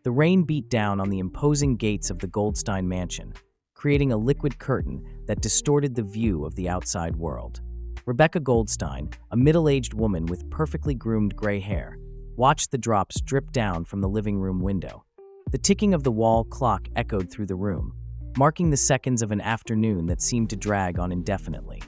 The rain beat down on the imposing gates of the Goldstein mansion, creating a liquid curtain that distorted the view of the outside world. Rebecca Goldstein, a middle-aged woman with perfectly groomed gray hair, watched the drops drip down from the living room window. The ticking of the wall clock echoed through the room, marking the seconds of an afternoon that seemed to drag on indefinitely.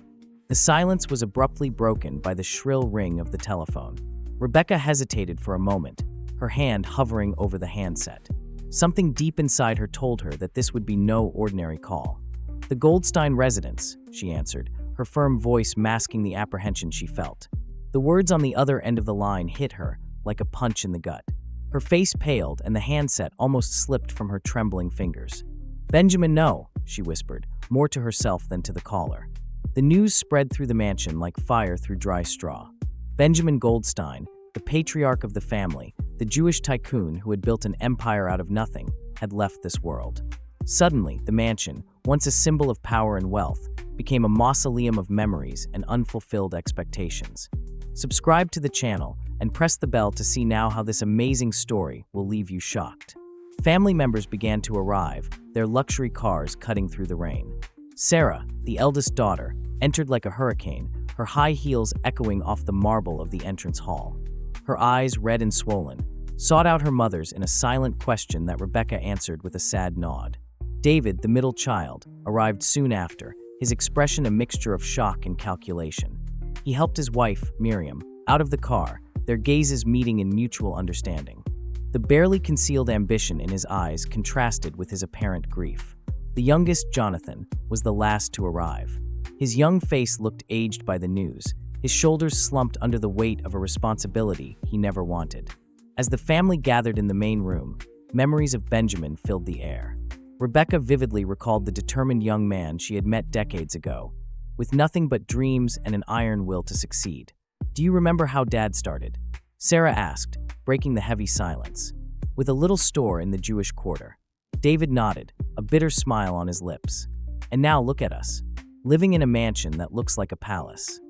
The silence was abruptly broken by the shrill ring of the telephone. Rebecca hesitated for a moment, her hand hovering over the handset. Something deep inside her told her that this would be no ordinary call. "The Goldstein residence," she answered, her firm voice masking the apprehension she felt. The words on the other end of the line hit her like a punch in the gut. Her face paled and the handset almost slipped from her trembling fingers. "Benjamin, no," she whispered, more to herself than to the caller. The news spread through the mansion like fire through dry straw. Benjamin Goldstein, the patriarch of the family, the Jewish tycoon who had built an empire out of nothing, had left this world. Suddenly, the mansion, once a symbol of power and wealth, became a mausoleum of memories and unfulfilled expectations. Subscribe to the channel and press the bell to see now how this amazing story will leave you shocked. Family members began to arrive, their luxury cars cutting through the rain. Sarah, the eldest daughter, entered like a hurricane, her high heels echoing off the marble of the entrance hall. Her eyes, red and swollen, sought out her mother's in a silent question that Rebecca answered with a sad nod. David, the middle child, arrived soon after, his expression a mixture of shock and calculation. He helped his wife, Miriam, out of the car, their gazes meeting in mutual understanding. The barely concealed ambition in his eyes contrasted with his apparent grief. The youngest, Jonathan, was the last to arrive. His young face looked aged by the news, his shoulders slumped under the weight of a responsibility he never wanted. As the family gathered in the main room, memories of Benjamin filled the air. Rebecca vividly recalled the determined young man she had met decades ago, with nothing but dreams and an iron will to succeed. "Do you remember how Dad started?" Sarah asked, breaking the heavy silence. "With a little store in the Jewish quarter." David nodded, a bitter smile on his lips. "And now look at us, living in a mansion that looks like a palace."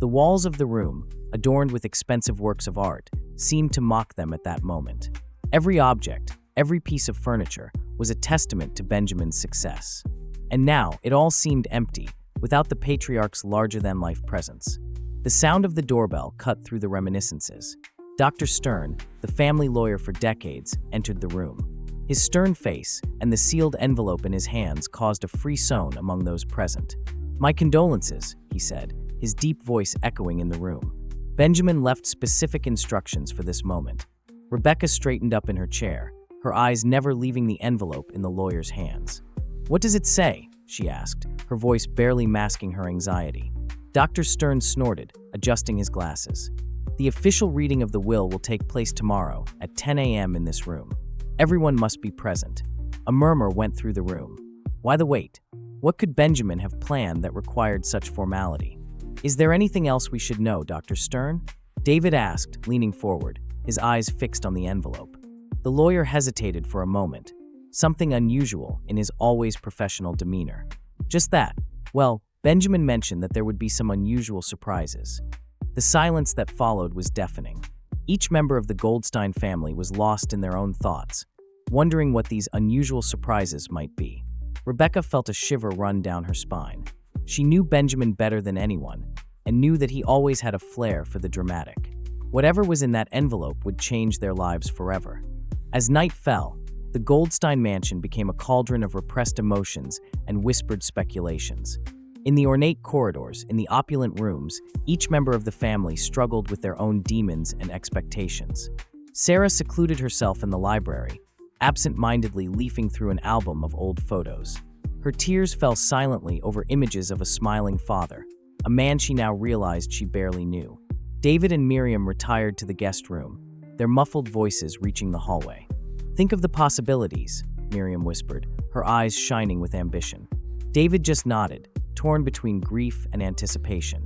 The walls of the room, adorned with expensive works of art, seemed to mock them at that moment. Every object, every piece of furniture, was a testament to Benjamin's success. And now it all seemed empty, without the patriarch's larger-than-life presence. The sound of the doorbell cut through the reminiscences. Dr. Stern, the family lawyer for decades, entered the room. His stern face and the sealed envelope in his hands caused a frisson among those present. "My condolences," he said, his deep voice echoing in the room. Benjamin left specific instructions for this moment. Rebecca straightened up in her chair, her eyes never leaving the envelope in the lawyer's hands. "What does it say?" she asked, her voice barely masking her anxiety. Dr. Stern snorted, adjusting his glasses. "The official reading of the will take place tomorrow at 10 a.m. in this room. Everyone must be present." A murmur went through the room. Why the wait? What could Benjamin have planned that required such formality? "Is there anything else we should know, Dr. Stern?" David asked, leaning forward, his eyes fixed on the envelope. The lawyer hesitated for a moment, something unusual in his always professional demeanor. "Just that. Well, Benjamin mentioned that there would be some unusual surprises." The silence that followed was deafening. Each member of the Goldstein family was lost in their own thoughts, wondering what these unusual surprises might be. Rebecca felt a shiver run down her spine. She knew Benjamin better than anyone, and knew that he always had a flair for the dramatic. Whatever was in that envelope would change their lives forever. As night fell, the Goldstein mansion became a cauldron of repressed emotions and whispered speculations. In the ornate corridors, in the opulent rooms, each member of the family struggled with their own demons and expectations. Sarah secluded herself in the library, absent-mindedly leafing through an album of old photos. Her tears fell silently over images of a smiling father, a man she now realized she barely knew. David and Miriam retired to the guest room, their muffled voices reaching the hallway. "Think of the possibilities," Miriam whispered, her eyes shining with ambition. David just nodded, torn between grief and anticipation.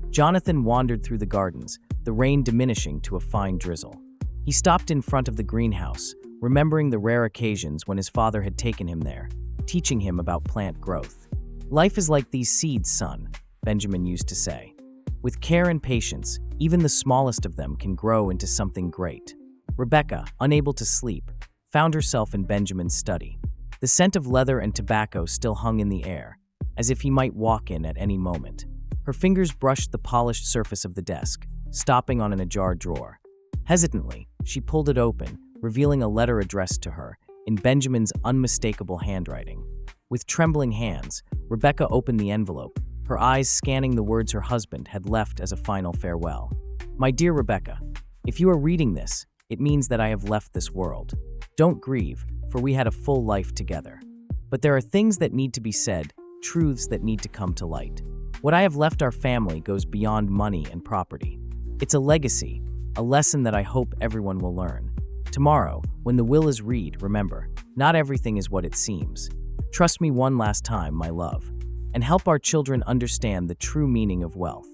Jonathan wandered through the gardens, the rain diminishing to a fine drizzle. He stopped in front of the greenhouse, remembering the rare occasions when his father had taken him there, teaching him about plant growth. "Life is like these seeds, son," Benjamin used to say. "With care and patience, even the smallest of them can grow into something great." Rebecca, unable to sleep, found herself in Benjamin's study. The scent of leather and tobacco still hung in the air, as if he might walk in at any moment. Her fingers brushed the polished surface of the desk, stopping on an ajar drawer. Hesitantly, she pulled it open, revealing a letter addressed to her, in Benjamin's unmistakable handwriting. With trembling hands, Rebecca opened the envelope, her eyes scanning the words her husband had left as a final farewell. "My dear Rebecca, if you are reading this, it means that I have left this world. Don't grieve, for we had a full life together. But there are things that need to be said, truths that need to come to light. What I have left our family goes beyond money and property. It's a legacy, a lesson that I hope everyone will learn. Tomorrow, when the will is read, remember, not everything is what it seems. Trust me one last time, my love, and help our children understand the true meaning of wealth.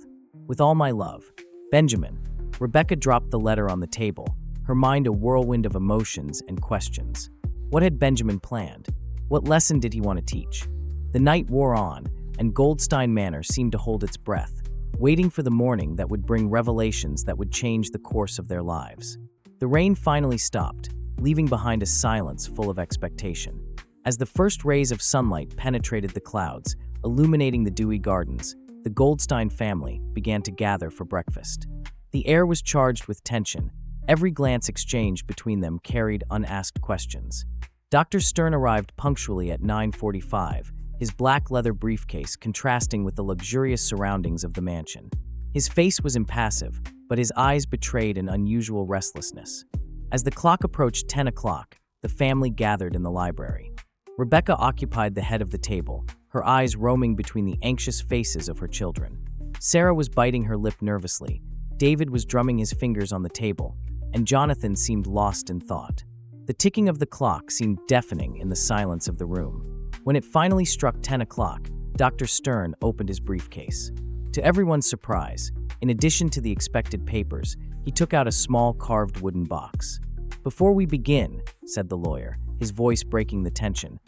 With all my love, Benjamin." Rebecca dropped the letter on the table, her mind a whirlwind of emotions and questions. What had Benjamin planned? What lesson did he want to teach? The night wore on, and Goldstein Manor seemed to hold its breath, waiting for the morning that would bring revelations that would change the course of their lives. The rain finally stopped, leaving behind a silence full of expectation. As the first rays of sunlight penetrated the clouds, illuminating the dewy gardens, the Goldstein family began to gather for breakfast. The air was charged with tension. Every glance exchanged between them carried unasked questions. Dr. Stern arrived punctually at 9:45, his black leather briefcase contrasting with the luxurious surroundings of the mansion. His face was impassive, but his eyes betrayed an unusual restlessness. As the clock approached 10 o'clock, the family gathered in the library. Rebecca occupied the head of the table, her eyes roaming between the anxious faces of her children. Sarah was biting her lip nervously, David was drumming his fingers on the table, and Jonathan seemed lost in thought. The ticking of the clock seemed deafening in the silence of the room. When it finally struck 10 o'clock, Dr. Stern opened his briefcase. To everyone's surprise, in addition to the expected papers, he took out a small carved wooden box. "Before we begin," said the lawyer, his voice breaking the tension,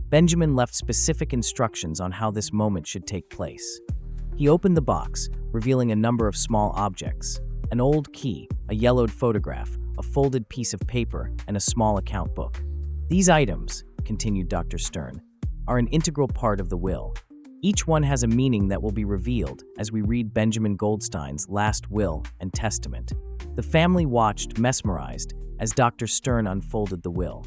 Benjamin left specific instructions on how this moment should take place. He opened the box, revealing a number of small objects: an old key, a yellowed photograph, a folded piece of paper, and a small account book. "These items," continued Dr. Stern, "are an integral part of the will. Each one has a meaning that will be revealed as we read Benjamin Goldstein's last will and testament." The family watched, mesmerized, as Dr. Stern unfolded the will.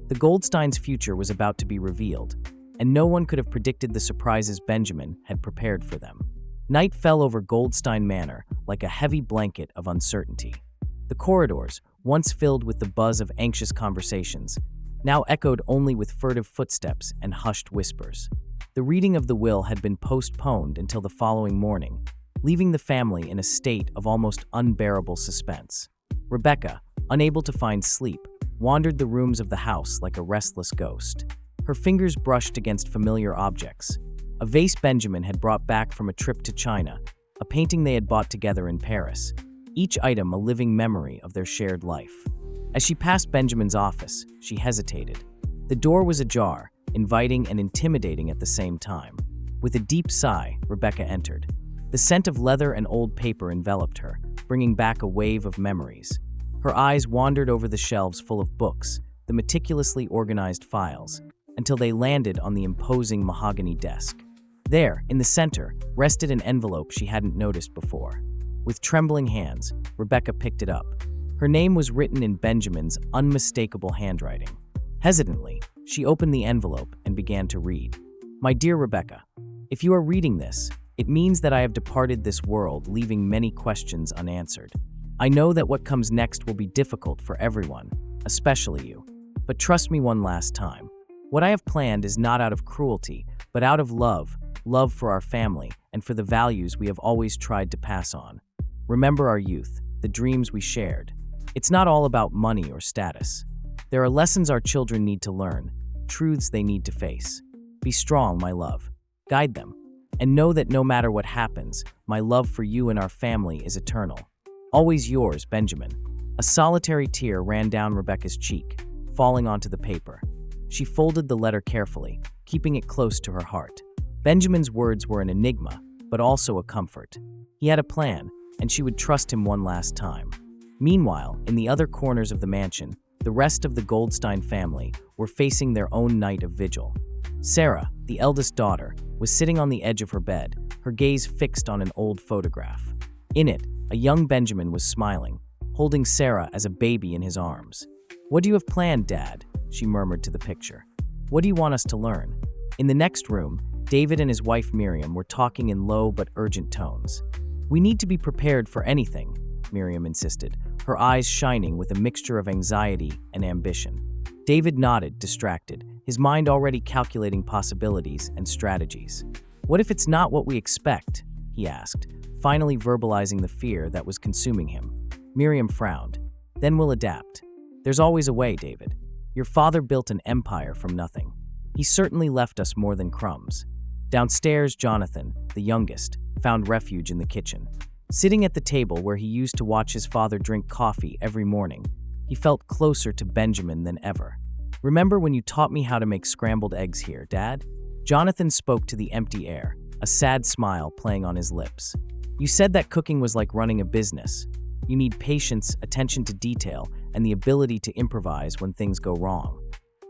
The Goldsteins' future was about to be revealed, and no one could have predicted the surprises Benjamin had prepared for them. Night fell over Goldstein Manor like a heavy blanket of uncertainty. The corridors, once filled with the buzz of anxious conversations, now echoed only with furtive footsteps and hushed whispers. The reading of the will had been postponed until the following morning, leaving the family in a state of almost unbearable suspense. Rebecca, unable to find sleep, wandered the rooms of the house like a restless ghost. Her fingers brushed against familiar objects: a vase Benjamin had brought back from a trip to China, a painting they had bought together in Paris, each item a living memory of their shared life. As she passed Benjamin's office, she hesitated. The door was ajar, inviting and intimidating at the same time. With a deep sigh, Rebecca entered. The scent of leather and old paper enveloped her, bringing back a wave of memories. Her eyes wandered over the shelves full of books, the meticulously organized files, until they landed on the imposing mahogany desk. There, in the center, rested an envelope she hadn't noticed before. With trembling hands, Rebecca picked it up. Her name was written in Benjamin's unmistakable handwriting. Hesitantly, she opened the envelope and began to read. "My dear Rebecca, if you are reading this, it means that I have departed this world, leaving many questions unanswered. I know that what comes next will be difficult for everyone, especially you. But trust me one last time. What I have planned is not out of cruelty, but out of love for our family, and for the values we have always tried to pass on. Remember our youth, the dreams we shared. It's not all about money or status. There are lessons our children need to learn, truths they need to face. Be strong, my love. Guide them. And know that no matter what happens, my love for you and our family is eternal. Always yours, Benjamin." A solitary tear ran down Rebecca's cheek, falling onto the paper. She folded the letter carefully, keeping it close to her heart. Benjamin's words were an enigma, but also a comfort. He had a plan, and she would trust him one last time. Meanwhile, in the other corners of the mansion, the rest of the Goldstein family were facing their own night of vigil. Sarah, the eldest daughter, was sitting on the edge of her bed, her gaze fixed on an old photograph. In it, a young Benjamin was smiling, holding Sarah as a baby in his arms. "What do you have planned, Dad?" she murmured to the picture. "What do you want us to learn?" In the next room, David and his wife Miriam were talking in low but urgent tones. "We need to be prepared for anything," Miriam insisted, her eyes shining with a mixture of anxiety and ambition. David nodded, distracted, his mind already calculating possibilities and strategies. "What if it's not what we expect?" he asked, finally verbalizing the fear that was consuming him. Miriam frowned. "Then we'll adapt. There's always a way, David. Your father built an empire from nothing. He certainly left us more than crumbs." Downstairs, Jonathan, the youngest, found refuge in the kitchen. Sitting at the table where he used to watch his father drink coffee every morning, he felt closer to Benjamin than ever. "Remember when you taught me how to make scrambled eggs here, Dad?" Jonathan spoke to the empty air, a sad smile playing on his lips. "You said that cooking was like running a business. You need patience, attention to detail, and the ability to improvise when things go wrong."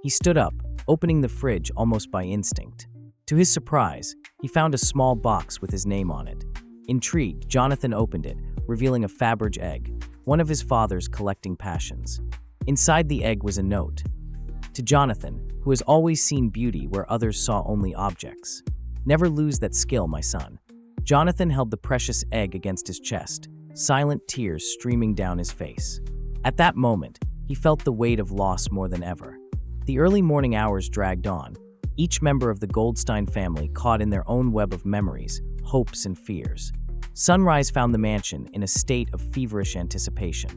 He stood up, opening the fridge almost by instinct. To his surprise, he found a small box with his name on it. Intrigued, Jonathan opened it, revealing a Faberge egg, one of his father's collecting passions. Inside the egg was a note. To Jonathan, who has always seen beauty where others saw only objects. "Never lose that skill, my son." Jonathan held the precious egg against his chest, silent tears streaming down his face. At that moment, he felt the weight of loss more than ever. The early morning hours dragged on, each member of the Goldstein family caught in their own web of memories, hopes, and fears. Sunrise found the mansion in a state of feverish anticipation.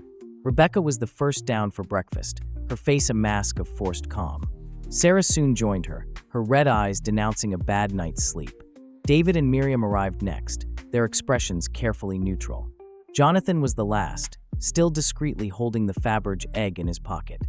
Rebecca was the first down for breakfast, her face a mask of forced calm. Sarah soon joined her, her red eyes denouncing a bad night's sleep. David and Miriam arrived next, their expressions carefully neutral. Jonathan was the last, still discreetly holding the Faberge egg in his pocket.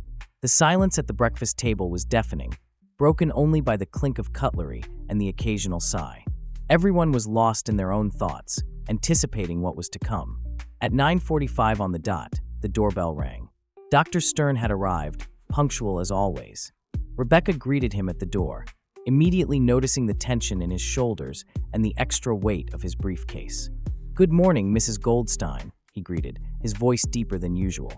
The silence at the breakfast table was deafening, broken only by the clink of cutlery and the occasional sigh. Everyone was lost in their own thoughts, anticipating what was to come. At 9:45 on the dot, the doorbell rang. Dr. Stern had arrived, punctual as always. Rebecca greeted him at the door, immediately noticing the tension in his shoulders and the extra weight of his briefcase. "Good morning, Mrs. Goldstein," he greeted, his voice deeper than usual.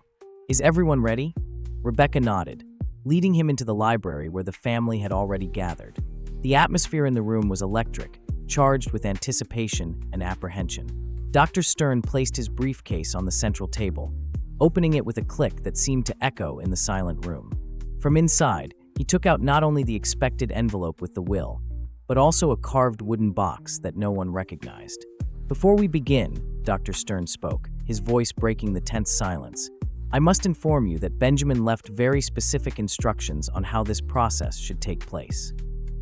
"Is everyone ready?" Rebecca nodded, leading him into the library where the family had already gathered. The atmosphere in the room was electric, charged with anticipation and apprehension. Dr. Stern placed his briefcase on the central table, opening it with a click that seemed to echo in the silent room. From inside, he took out not only the expected envelope with the will, but also a carved wooden box that no one recognized. "Before we begin," Dr. Stern spoke, his voice breaking the tense silence, "I must inform you that Benjamin left very specific instructions on how this process should take place."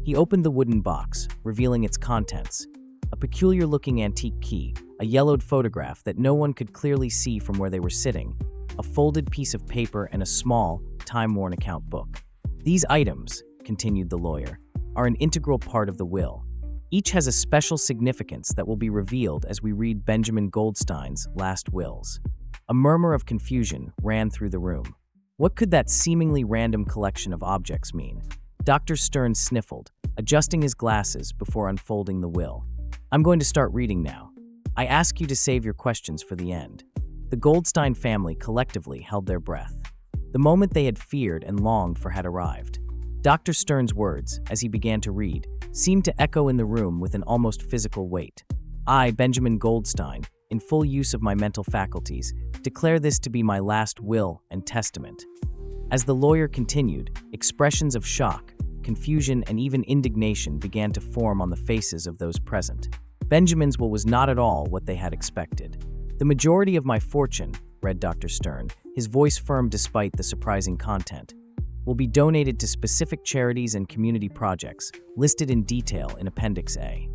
He opened the wooden box, revealing its contents. A peculiar-looking antique key, a yellowed photograph that no one could clearly see from where they were sitting, a folded piece of paper, and a small, time-worn account book. "These items," continued the lawyer, "are an integral part of the will. Each has a special significance that will be revealed as we read Benjamin Goldstein's last wills." A murmur of confusion ran through the room. What could that seemingly random collection of objects mean? Dr. Stern sniffled, adjusting his glasses before unfolding the will. "I'm going to start reading now. I ask you to save your questions for the end." The Goldstein family collectively held their breath. The moment they had feared and longed for had arrived. Dr. Stern's words, as he began to read, seemed to echo in the room with an almost physical weight. "I, Benjamin Goldstein, in full use of my mental faculties, declare this to be my last will and testament." As the lawyer continued, expressions of shock, confusion, and even indignation began to form on the faces of those present. Benjamin's will was not at all what they had expected. "The majority of my fortune," read Dr. Stern, his voice firm despite the surprising content, "will be donated to specific charities and community projects, listed in detail in Appendix A."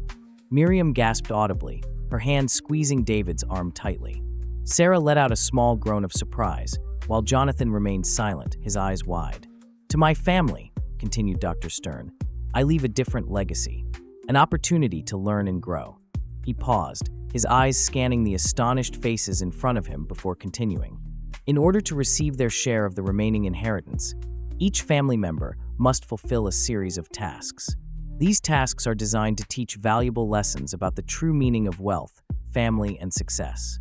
Miriam gasped audibly, her hand squeezing David's arm tightly. Sarah let out a small groan of surprise, while Jonathan remained silent, his eyes wide. "To my family," continued Dr. Stern, "I leave a different legacy, an opportunity to learn and grow." He paused, his eyes scanning the astonished faces in front of him before continuing. In order to receive their share of the remaining inheritance, each family member must fulfill a series of tasks. These tasks are designed to teach valuable lessons about the true meaning of wealth, family, and success.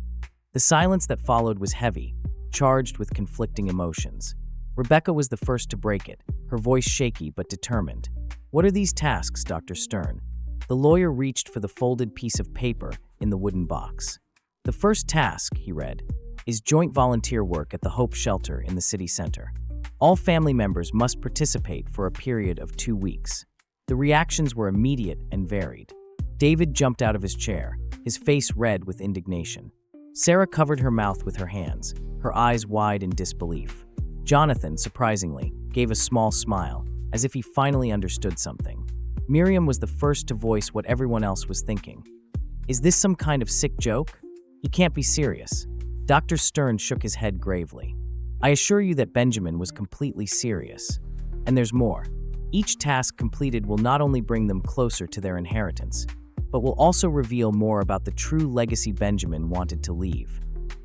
The silence that followed was heavy, charged with conflicting emotions. Rebecca was the first to break it, her voice shaky but determined. "What are these tasks, Dr. Stern?" The lawyer reached for the folded piece of paper in the wooden box. "The first task," he read, "is joint volunteer work at the Hope Shelter in the city center. All family members must participate for a period of 2 weeks." The reactions were immediate and varied. David jumped out of his chair, his face red with indignation. Sarah covered her mouth with her hands, her eyes wide in disbelief. Jonathan, surprisingly, gave a small smile, as if he finally understood something. Miriam was the first to voice what everyone else was thinking. "Is this some kind of sick joke? He can't be serious." Dr. Stern shook his head gravely. "I assure you that Benjamin was completely serious. And there's more. Each task completed will not only bring them closer to their inheritance, but will also reveal more about the true legacy Benjamin wanted to leave."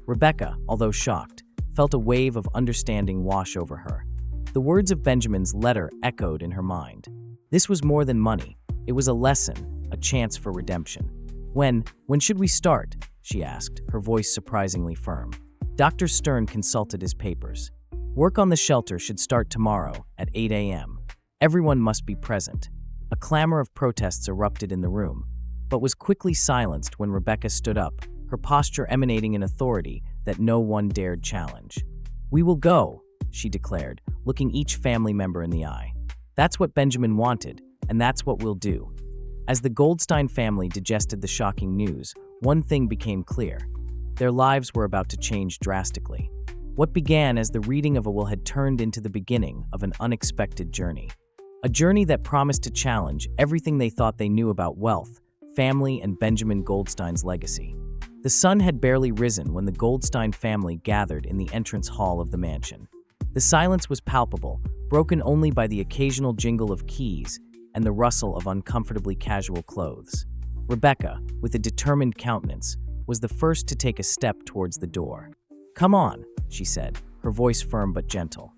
Rebecca, although shocked, felt a wave of understanding wash over her. The words of Benjamin's letter echoed in her mind. This was more than money. It was a lesson, a chance for redemption. When should we start?" she asked, her voice surprisingly firm. Dr. Stern consulted his papers. "Work on the shelter should start tomorrow at 8 a.m. Everyone must be present." A clamor of protests erupted in the room, but was quickly silenced when Rebecca stood up, her posture emanating an authority that no one dared challenge. "We will go," she declared, looking each family member in the eye. "That's what Benjamin wanted, and that's what we'll do." As the Goldstein family digested the shocking news, one thing became clear. Their lives were about to change drastically. What began as the reading of a will had turned into the beginning of an unexpected journey. A journey that promised to challenge everything they thought they knew about wealth, family, and Benjamin Goldstein's legacy. The sun had barely risen when the Goldstein family gathered in the entrance hall of the mansion. The silence was palpable, broken only by the occasional jingle of keys and the rustle of uncomfortably casual clothes. Rebecca, with a determined countenance, was the first to take a step towards the door. "Come on," she said, her voice firm but gentle.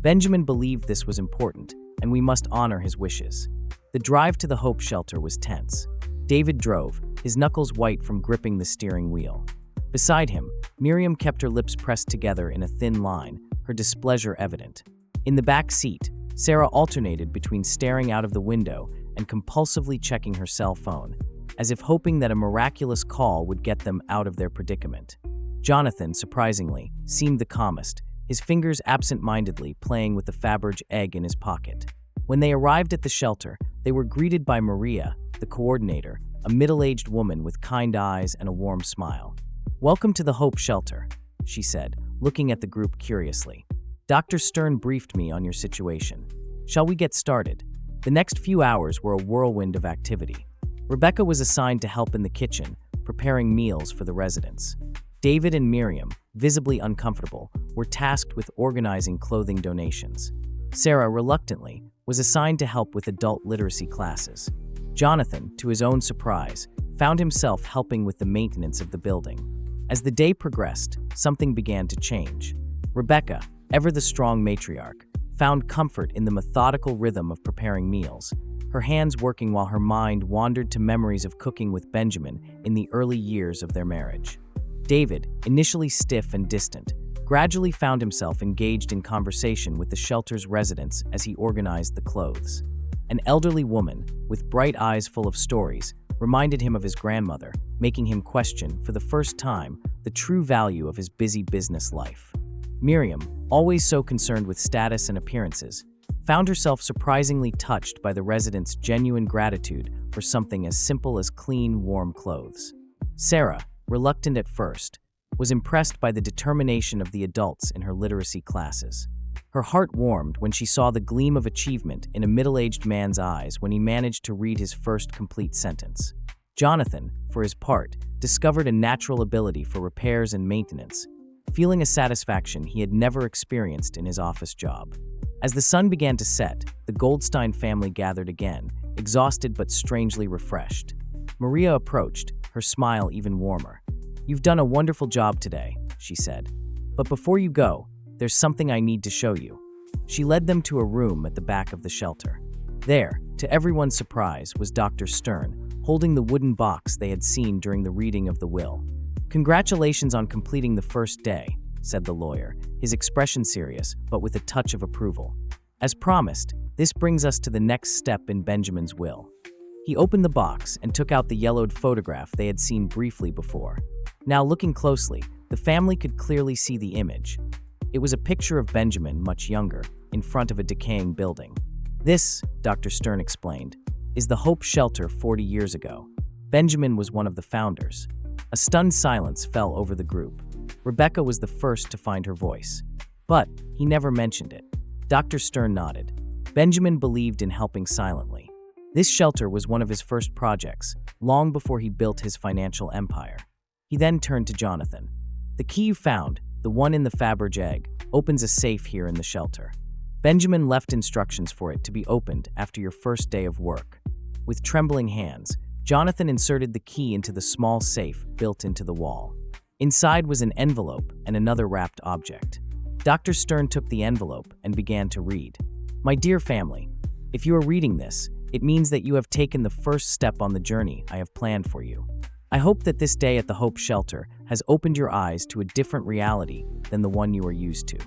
Benjamin believed this was important, and we must honor his wishes. The drive to the Hope Shelter was tense. David drove, his knuckles white from gripping the steering wheel. Beside him, Miriam kept her lips pressed together in a thin line, her displeasure evident. In the back seat, Sarah alternated between staring out of the window and compulsively checking her cell phone, as if hoping that a miraculous call would get them out of their predicament. Jonathan, surprisingly, seemed the calmest, his fingers absent-mindedly playing with the Faberge egg in his pocket. When they arrived at the shelter, they were greeted by Maria, the coordinator, a middle-aged woman with kind eyes and a warm smile. "Welcome to the Hope Shelter," she said, looking at the group curiously. "Dr. Stern briefed me on your situation. Shall we get started?" The next few hours were a whirlwind of activity. Rebecca was assigned to help in the kitchen, preparing meals for the residents. David and Miriam, visibly uncomfortable, were tasked with organizing clothing donations. Sarah, reluctantly, was assigned to help with adult literacy classes. Jonathan, to his own surprise, found himself helping with the maintenance of the building. As the day progressed, something began to change. Rebecca, ever the strong matriarch, found comfort in the methodical rhythm of preparing meals, her hands working while her mind wandered to memories of cooking with Benjamin in the early years of their marriage. David, initially stiff and distant, gradually found himself engaged in conversation with the shelter's residents as he organized the clothes. An elderly woman, with bright eyes full of stories, reminded him of his grandmother, making him question, for the first time, the true value of his busy business life. Miriam, always so concerned with status and appearances, found herself surprisingly touched by the residents' genuine gratitude for something as simple as clean, warm clothes. Sarah, reluctant at first, was impressed by the determination of the adults in her literacy classes. Her heart warmed when she saw the gleam of achievement in a middle-aged man's eyes when he managed to read his first complete sentence. Jonathan, for his part, discovered a natural ability for repairs and maintenance, feeling a satisfaction he had never experienced in his office job. As the sun began to set, the Goldstein family gathered again, exhausted but strangely refreshed. Maria approached, her smile even warmer. "You've done a wonderful job today," she said. But before you go, there's something I need to show you." She led them to a room at the back of the shelter. There, to everyone's surprise, was Dr. Stern, holding the wooden box they had seen during the reading of the will. "Congratulations on completing the first day," said the lawyer, his expression serious, but with a touch of approval. "As promised, this brings us to the next step in Benjamin's will." He opened the box and took out the yellowed photograph they had seen briefly before. Now, looking closely, the family could clearly see the image. It was a picture of Benjamin, much younger, in front of a decaying building. "This," Dr. Stern explained, "is the Hope Shelter 40 years ago. Benjamin was one of the founders." A stunned silence fell over the group. Rebecca was the first to find her voice. "But he never mentioned it." Dr. Stern nodded. Benjamin believed in helping silently. This shelter was one of his first projects, long before he built his financial empire. He then turned to Jonathan. "The key you found, the one in the Faberge egg, opens a safe here in the shelter. Benjamin left instructions for it to be opened after your first day of work." With trembling hands, Jonathan inserted the key into the small safe built into the wall. Inside was an envelope and another wrapped object. Dr. Stern took the envelope and began to read. "My dear family, if you are reading this, it means that you have taken the first step on the journey I have planned for you. I hope that this day at the Hope Shelter has opened your eyes to a different reality than the one you are used to.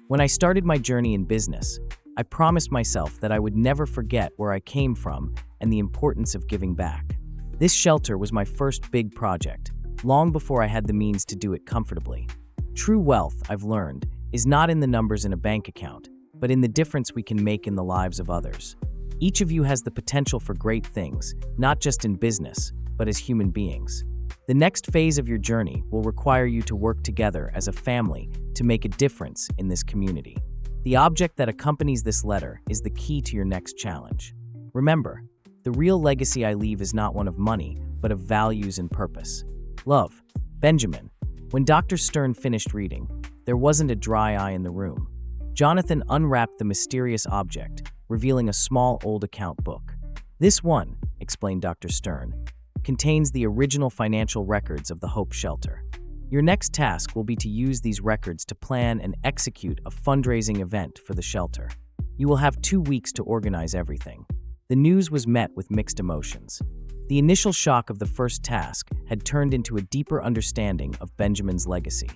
When I started my journey in business, I promised myself that I would never forget where I came from and the importance of giving back. This shelter was my first big project, long before I had the means to do it comfortably. True wealth, I've learned, is not in the numbers in a bank account, but in the difference we can make in the lives of others. Each of you has the potential for great things, not just in business, but as human beings. The next phase of your journey will require you to work together as a family to make a difference in this community. The object that accompanies this letter is the key to your next challenge. Remember, the real legacy I leave is not one of money, but of values and purpose. Love, Benjamin." When Dr. Stern finished reading, there wasn't a dry eye in the room. Jonathan unwrapped the mysterious object, revealing a small old account book. "This one," explained Dr. Stern, "contains the original financial records of the Hope Shelter. Your next task will be to use these records to plan and execute a fundraising event for the shelter. You will have 2 weeks to organize everything." The news was met with mixed emotions. The initial shock of the first task had turned into a deeper understanding of Benjamin's legacy.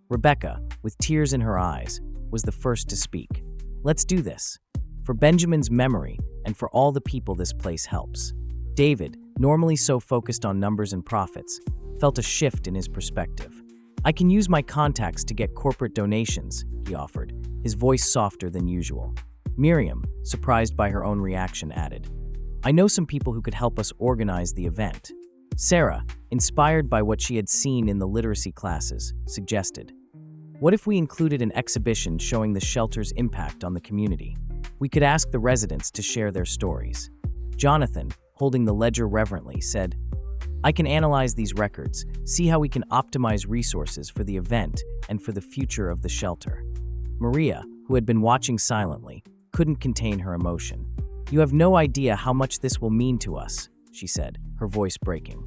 Rebecca, with tears in her eyes, was the first to speak. "Let's do this. For Benjamin's memory and for all the people this place helps." David, normally so focused on numbers and profits, felt a shift in his perspective. "I can use my contacts to get corporate donations," he offered, his voice softer than usual. Miriam, surprised by her own reaction, added, "I know some people who could help us organize the event." Sarah, inspired by what she had seen in the literacy classes, suggested, "What if we included an exhibition showing the shelter's impact on the community? We could ask the residents to share their stories." Jonathan, holding the ledger reverently, said, "I can analyze these records, see how we can optimize resources for the event and for the future of the shelter." Maria, who had been watching silently, couldn't contain her emotion. "You have no idea how much this will mean to us," she said, her voice breaking.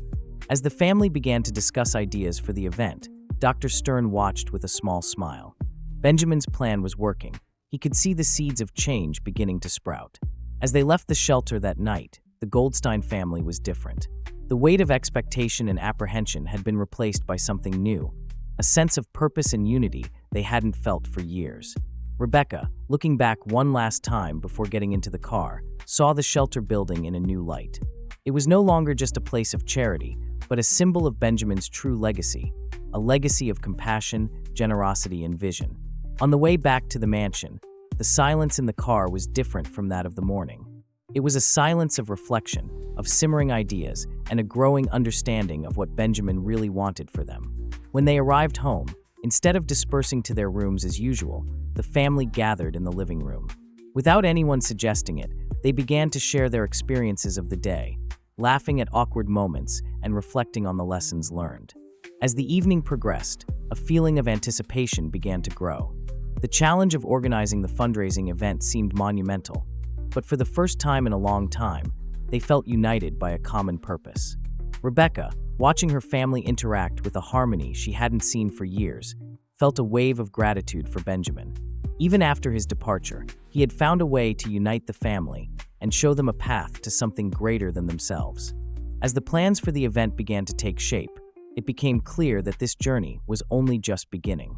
As the family began to discuss ideas for the event, Dr. Stern watched with a small smile. Benjamin's plan was working. He could see the seeds of change beginning to sprout. As they left the shelter that night, the Goldstein family was different. The weight of expectation and apprehension had been replaced by something new, a sense of purpose and unity they hadn't felt for years. Rebecca, looking back one last time before getting into the car, saw the shelter building in a new light. It was no longer just a place of charity, but a symbol of Benjamin's true legacy, a legacy of compassion, generosity, and vision. On the way back to the mansion, the silence in the car was different from that of the morning. It was a silence of reflection, of simmering ideas, and a growing understanding of what Benjamin really wanted for them. When they arrived home, instead of dispersing to their rooms as usual, the family gathered in the living room. Without anyone suggesting it, they began to share their experiences of the day, laughing at awkward moments and reflecting on the lessons learned. As the evening progressed, a feeling of anticipation began to grow. The challenge of organizing the fundraising event seemed monumental, but for the first time in a long time, they felt united by a common purpose. Rebecca, watching her family interact with a harmony she hadn't seen for years, felt a wave of gratitude for Benjamin. Even after his departure, he had found a way to unite the family and show them a path to something greater than themselves. As the plans for the event began to take shape, it became clear that this journey was only just beginning.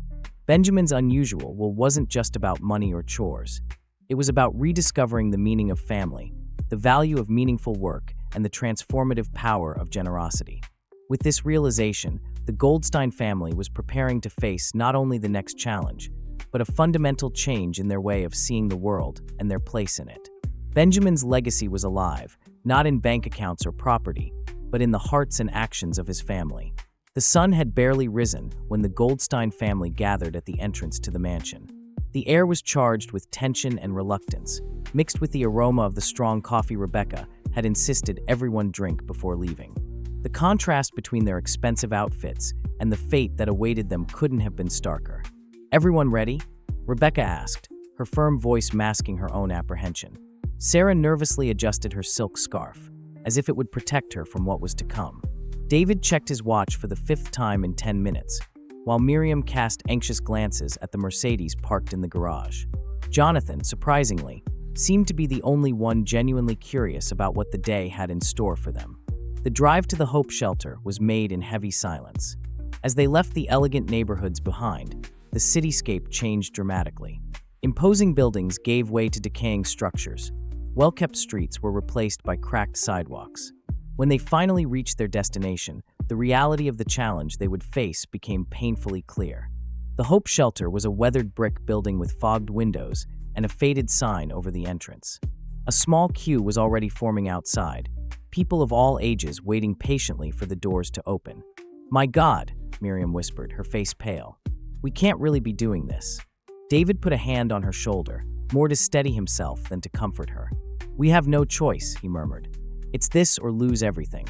Benjamin's unusual wasn't just about money or chores. It was about rediscovering the meaning of family, the value of meaningful work, and the transformative power of generosity. With this realization, the Goldstein family was preparing to face not only the next challenge, but a fundamental change in their way of seeing the world and their place in it. Benjamin's legacy was alive, not in bank accounts or property, but in the hearts and actions of his family. The sun had barely risen when the Goldstein family gathered at the entrance to the mansion. The air was charged with tension and reluctance, mixed with the aroma of the strong coffee Rebecca had insisted everyone drink before leaving. The contrast between their expensive outfits and the fate that awaited them couldn't have been starker. "Everyone ready?" Rebecca asked, her firm voice masking her own apprehension. Sarah nervously adjusted her silk scarf, as if it would protect her from what was to come. David checked his watch for the 5th time in 10 minutes, while Miriam cast anxious glances at the Mercedes parked in the garage. Jonathan, surprisingly, seemed to be the only one genuinely curious about what the day had in store for them. The drive to the Hope Shelter was made in heavy silence. As they left the elegant neighborhoods behind, the cityscape changed dramatically. Imposing buildings gave way to decaying structures. Well-kept streets were replaced by cracked sidewalks. When they finally reached their destination, the reality of the challenge they would face became painfully clear. The Hope Shelter was a weathered brick building with fogged windows and a faded sign over the entrance. A small queue was already forming outside, people of all ages waiting patiently for the doors to open. "My God," Miriam whispered, her face pale. "We can't really be doing this." David put a hand on her shoulder, more to steady himself than to comfort her. "We have no choice," he murmured. "It's this or lose everything."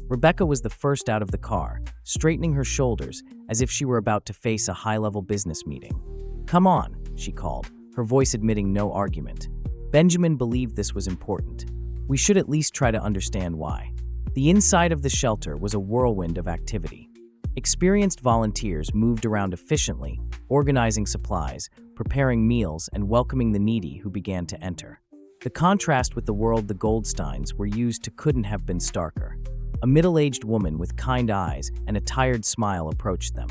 Rebecca was the first out of the car, straightening her shoulders as if she were about to face a high-level business meeting. "Come on," she called, her voice admitting no argument. Benjamin believed this was important. "We should at least try to understand why." The inside of the shelter was a whirlwind of activity. Experienced volunteers moved around efficiently, organizing supplies, preparing meals, and welcoming the needy who began to enter. The contrast with the world the Goldsteins were used to couldn't have been starker. A middle-aged woman with kind eyes and a tired smile approached them.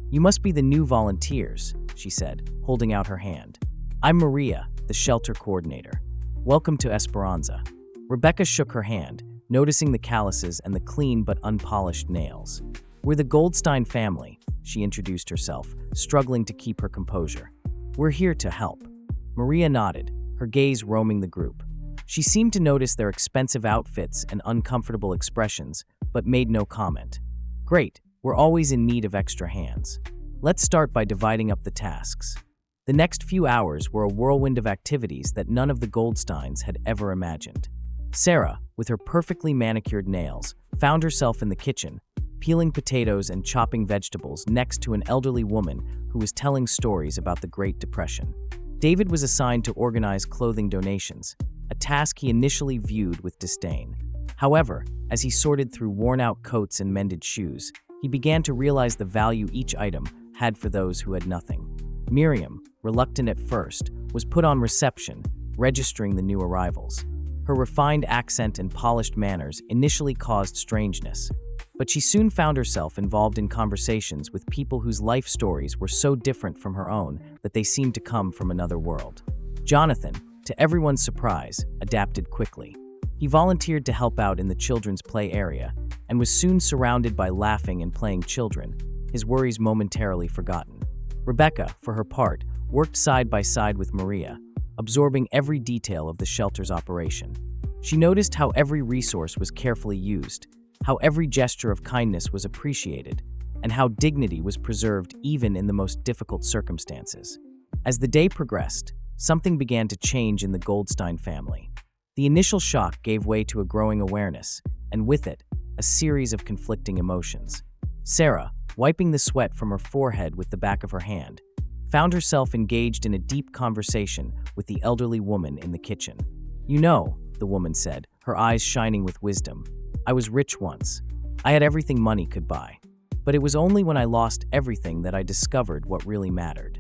"You must be the new volunteers," she said, holding out her hand. "I'm Maria, the shelter coordinator. Welcome to Esperanza." Rebecca shook her hand, noticing the calluses and the clean but unpolished nails. "We're the Goldstein family," she introduced herself, struggling to keep her composure. "We're here to help." Maria nodded, her gaze roaming the group. She seemed to notice their expensive outfits and uncomfortable expressions, but made no comment. "Great, we're always in need of extra hands. Let's start by dividing up the tasks." The next few hours were a whirlwind of activities that none of the Goldsteins had ever imagined. Sarah, with her perfectly manicured nails, found herself in the kitchen, peeling potatoes and chopping vegetables next to an elderly woman who was telling stories about the Great Depression. David was assigned to organize clothing donations, a task he initially viewed with disdain. However, as he sorted through worn-out coats and mended shoes, he began to realize the value each item had for those who had nothing. Miriam, reluctant at first, was put on reception, registering the new arrivals. Her refined accent and polished manners initially caused strangeness, but she soon found herself involved in conversations with people whose life stories were so different from her own that they seemed to come from another world. Jonathan, to everyone's surprise, adapted quickly. He volunteered to help out in the children's play area and was soon surrounded by laughing and playing children, his worries momentarily forgotten. Rebecca, for her part, worked side by side with Maria, absorbing every detail of the shelter's operation. She noticed how every resource was carefully used, how every gesture of kindness was appreciated, and how dignity was preserved even in the most difficult circumstances. As the day progressed, something began to change in the Goldstein family. The initial shock gave way to a growing awareness, and with it, a series of conflicting emotions. Sarah, wiping the sweat from her forehead with the back of her hand, found herself engaged in a deep conversation with the elderly woman in the kitchen. "You know," the woman said, her eyes shining with wisdom, "I was rich once. I had everything money could buy. But it was only when I lost everything that I discovered what really mattered.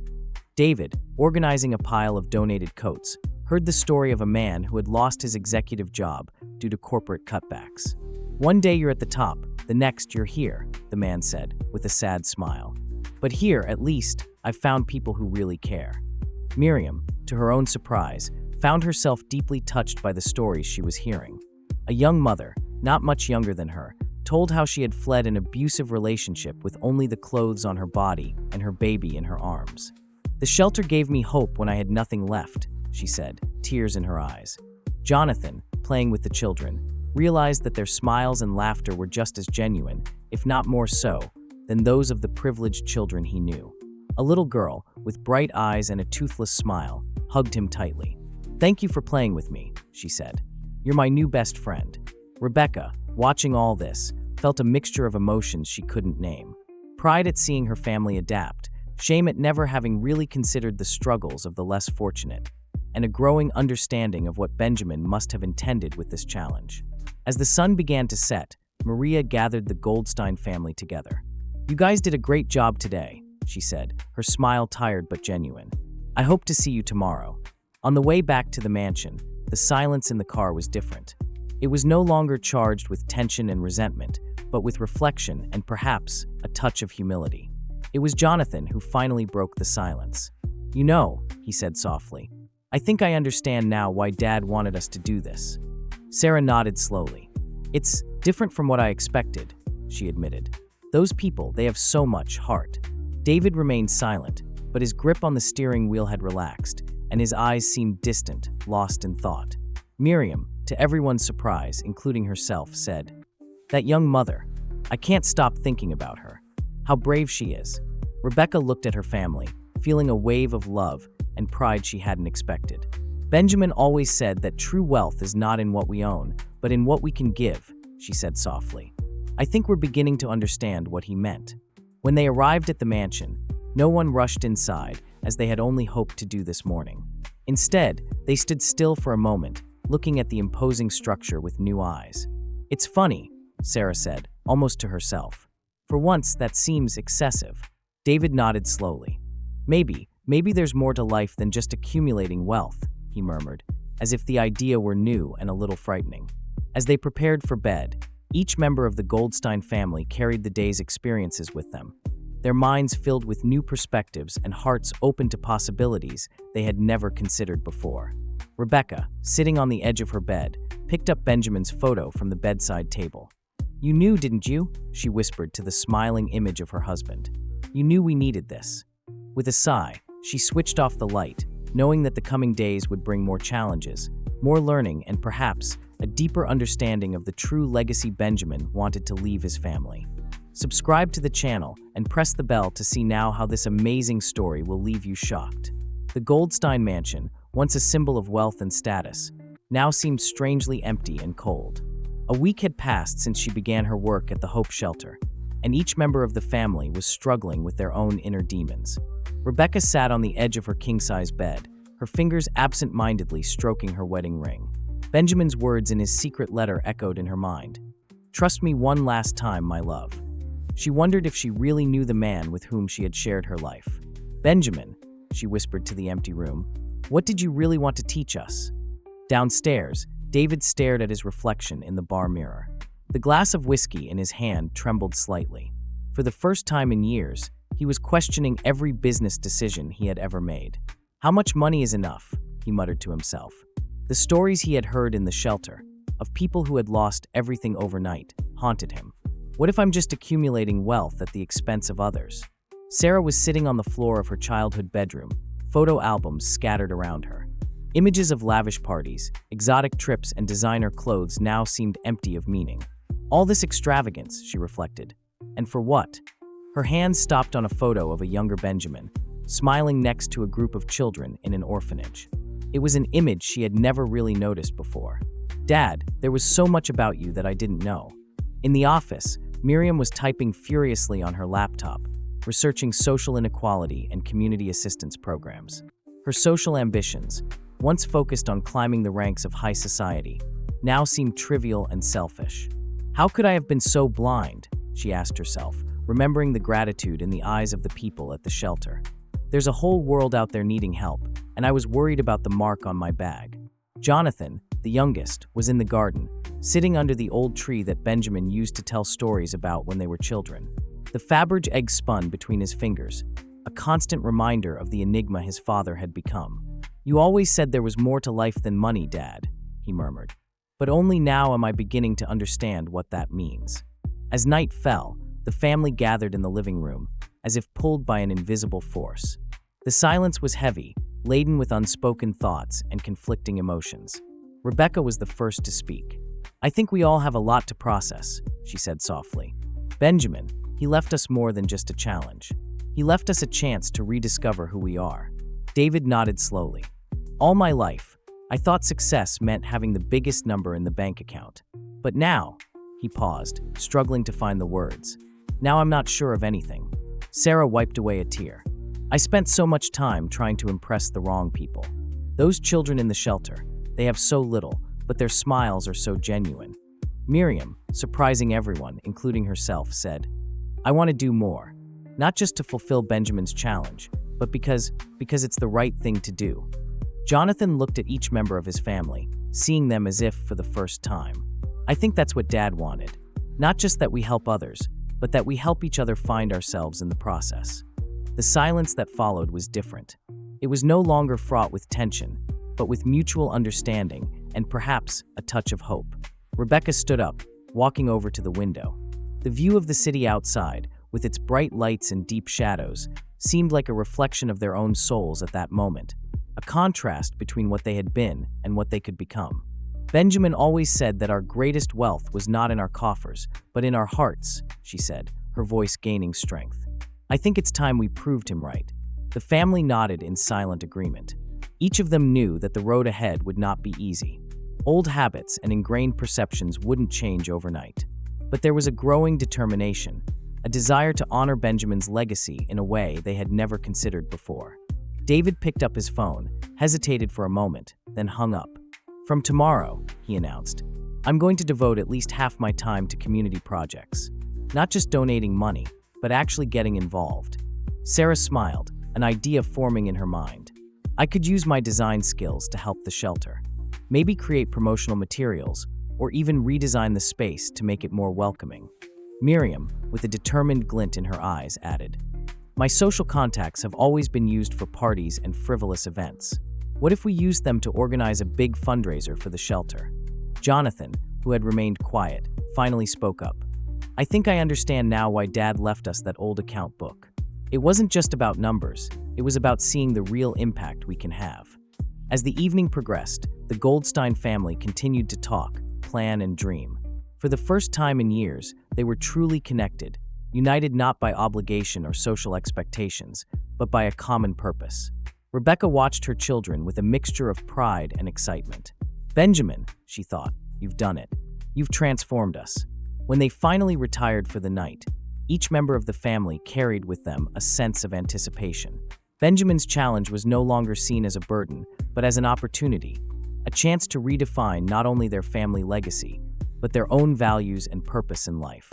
David, organizing a pile of donated coats, heard the story of a man who had lost his executive job due to corporate cutbacks. One day you're at the top, the next you're here, the man said, with a sad smile. But here, at least, I've found people who really care. Miriam, to her own surprise, found herself deeply touched by the stories she was hearing. A young mother, not much younger than her, told how she had fled an abusive relationship with only the clothes on her body and her baby in her arms. "The shelter gave me hope when I had nothing left," she said, tears in her eyes. Jonathan, playing with the children, realized that their smiles and laughter were just as genuine, if not more so, than those of the privileged children he knew. A little girl, with bright eyes and a toothless smile, hugged him tightly. "Thank you for playing with me," she said. "You're my new best friend." Rebecca, watching all this, felt a mixture of emotions she couldn't name. Pride at seeing her family adapt, shame at never having really considered the struggles of the less fortunate, and a growing understanding of what Benjamin must have intended with this challenge. As the sun began to set, Maria gathered the Goldstein family together. "You guys did a great job today," she said, her smile tired but genuine. "I hope to see you tomorrow." On the way back to the mansion, the silence in the car was different. It was no longer charged with tension and resentment, but with reflection and perhaps a touch of humility. It was Jonathan who finally broke the silence. "You know," he said softly, "I think I understand now why Dad wanted us to do this." Sarah nodded slowly. "It's different from what I expected," she admitted. "Those people, they have so much heart." David remained silent, but his grip on the steering wheel had relaxed, and his eyes seemed distant, lost in thought. Miriam, to everyone's surprise, including herself, said, "That young mother, I can't stop thinking about her. How brave she is." Rebecca looked at her family, feeling a wave of love and pride she hadn't expected. "Benjamin always said that true wealth is not in what we own, but in what we can give," she said softly. "I think we're beginning to understand what he meant." When they arrived at the mansion, no one rushed inside, as they had only hoped to do this morning. Instead, they stood still for a moment, looking at the imposing structure with new eyes. "It's funny," Sarah said, almost to herself. "For once, that seems excessive." David nodded slowly. Maybe there's more to life than just accumulating wealth," he murmured, as if the idea were new and a little frightening. As they prepared for bed, each member of the Goldstein family carried the day's experiences with them, their minds filled with new perspectives and hearts open to possibilities they had never considered before. Rebecca, sitting on the edge of her bed, picked up Benjamin's photo from the bedside table. "You knew, didn't you?" she whispered to the smiling image of her husband. "You knew we needed this." With a sigh, she switched off the light, knowing that the coming days would bring more challenges, more learning, and perhaps a deeper understanding of the true legacy Benjamin wanted to leave his family. Subscribe to the channel and press the bell to see now how this amazing story will leave you shocked. The Goldstein mansion, once a symbol of wealth and status, now seemed strangely empty and cold. A week had passed since she began her work at the Hope Shelter, and each member of the family was struggling with their own inner demons. Rebecca sat on the edge of her king-size bed, her fingers absent-mindedly stroking her wedding ring. Benjamin's words in his secret letter echoed in her mind. "Trust me one last time, my love." She wondered if she really knew the man with whom she had shared her life. "Benjamin," she whispered to the empty room, "what did you really want to teach us?" Downstairs, David stared at his reflection in the bar mirror. The glass of whiskey in his hand trembled slightly. For the first time in years, he was questioning every business decision he had ever made. "How much money is enough?" he muttered to himself. The stories he had heard in the shelter, of people who had lost everything overnight, haunted him. What if I'm just accumulating wealth at the expense of others? Sarah was sitting on the floor of her childhood bedroom, photo albums scattered around her. Images of lavish parties, exotic trips, and designer clothes now seemed empty of meaning. All this extravagance, she reflected. And for what? Her hand stopped on a photo of a younger Benjamin, smiling next to a group of children in an orphanage. It was an image she had never really noticed before. "Dad, there was so much about you that I didn't know." In the office, Miriam was typing furiously on her laptop, researching social inequality and community assistance programs. Her social ambitions, once focused on climbing the ranks of high society, now seemed trivial and selfish. How could I have been so blind, she asked herself, remembering the gratitude in the eyes of the people at the shelter. There's a whole world out there needing help, and I was worried about the mark on my bag. Jonathan, the youngest, was in the garden, sitting under the old tree that Benjamin used to tell stories about when they were children. The Faberge egg spun between his fingers, a constant reminder of the enigma his father had become. "You always said there was more to life than money, Dad," he murmured. "But only now am I beginning to understand what that means." As night fell, the family gathered in the living room, as if pulled by an invisible force. The silence was heavy, laden with unspoken thoughts and conflicting emotions. Rebecca was the first to speak. "I think we all have a lot to process," she said softly. "Benjamin, he left us more than just a challenge. He left us a chance to rediscover who we are." David nodded slowly. "All my life, I thought success meant having the biggest number in the bank account. But now," he paused, struggling to find the words, "now I'm not sure of anything." Sarah wiped away a tear. "I spent so much time trying to impress the wrong people. Those children in the shelter, they have so little, but their smiles are so genuine." Miriam, surprising everyone, including herself, said, "I want to do more. Not just to fulfill Benjamin's challenge, but because it's the right thing to do." Jonathan looked at each member of his family, seeing them as if for the first time. "I think that's what Dad wanted. Not just that we help others, but that we help each other find ourselves in the process." The silence that followed was different. It was no longer fraught with tension, but with mutual understanding and perhaps a touch of hope. Rebecca stood up, walking over to the window. The view of the city outside, with its bright lights and deep shadows, seemed like a reflection of their own souls at that moment, a contrast between what they had been and what they could become. "Benjamin always said that our greatest wealth was not in our coffers, but in our hearts," she said, her voice gaining strength. "I think it's time we proved him right." The family nodded in silent agreement. Each of them knew that the road ahead would not be easy. Old habits and ingrained perceptions wouldn't change overnight. But there was a growing determination, a desire to honor Benjamin's legacy in a way they had never considered before. David picked up his phone, hesitated for a moment, then hung up. "From tomorrow," he announced, "I'm going to devote at least half my time to community projects. Not just donating money, but actually getting involved." Sarah smiled, an idea forming in her mind. "I could use my design skills to help the shelter. Maybe create promotional materials, or even redesign the space to make it more welcoming." Miriam, with a determined glint in her eyes, added, "My social contacts have always been used for parties and frivolous events. What if we used them to organize a big fundraiser for the shelter?" Jonathan, who had remained quiet, finally spoke up. "I think I understand now why Dad left us that old account book. It wasn't just about numbers, it was about seeing the real impact we can have." As the evening progressed, the Goldstein family continued to talk, plan, and dream. For the first time in years, they were truly connected, united not by obligation or social expectations, but by a common purpose. Rebecca watched her children with a mixture of pride and excitement. "Benjamin," she thought, "you've done it. You've transformed us." When they finally retired for the night, each member of the family carried with them a sense of anticipation. Benjamin's challenge was no longer seen as a burden, but as an opportunity, a chance to redefine not only their family legacy, but their own values and purpose in life.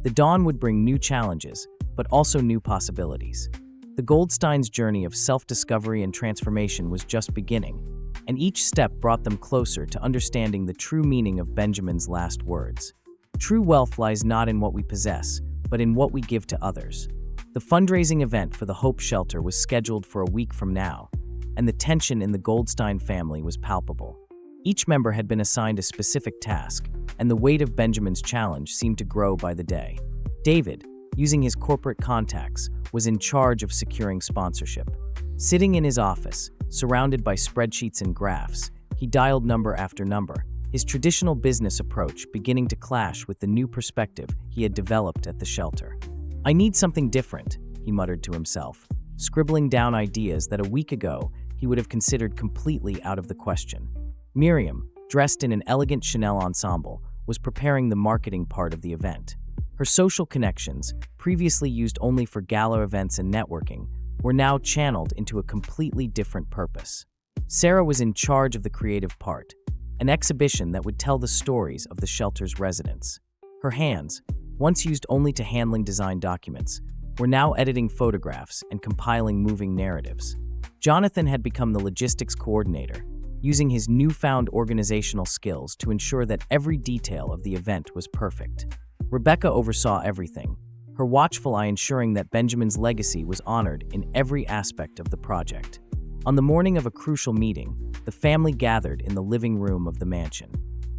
The dawn would bring new challenges, but also new possibilities. The Goldsteins' journey of self-discovery and transformation was just beginning, and each step brought them closer to understanding the true meaning of Benjamin's last words. "True wealth lies not in what we possess, but in what we give to others." The fundraising event for the Hope Shelter was scheduled for a week from now, and the tension in the Goldstein family was palpable. Each member had been assigned a specific task, and the weight of Benjamin's challenge seemed to grow by the day. David, using his corporate contacts, was in charge of securing sponsorship. Sitting in his office, surrounded by spreadsheets and graphs, he dialed number after number, his traditional business approach beginning to clash with the new perspective he had developed at the shelter. "I need something different," he muttered to himself, scribbling down ideas that a week ago he would have considered completely out of the question. Miriam, dressed in an elegant Chanel ensemble, was preparing the marketing part of the event. Her social connections, previously used only for gala events and networking, were now channeled into a completely different purpose. Sarah was in charge of the creative part, an exhibition that would tell the stories of the shelter's residents. Her hands, once used only to handling design documents, were now editing photographs and compiling moving narratives. Jonathan had become the logistics coordinator, using his newfound organizational skills to ensure that every detail of the event was perfect. Rebecca oversaw everything, her watchful eye ensuring that Benjamin's legacy was honored in every aspect of the project. On the morning of a crucial meeting, the family gathered in the living room of the mansion.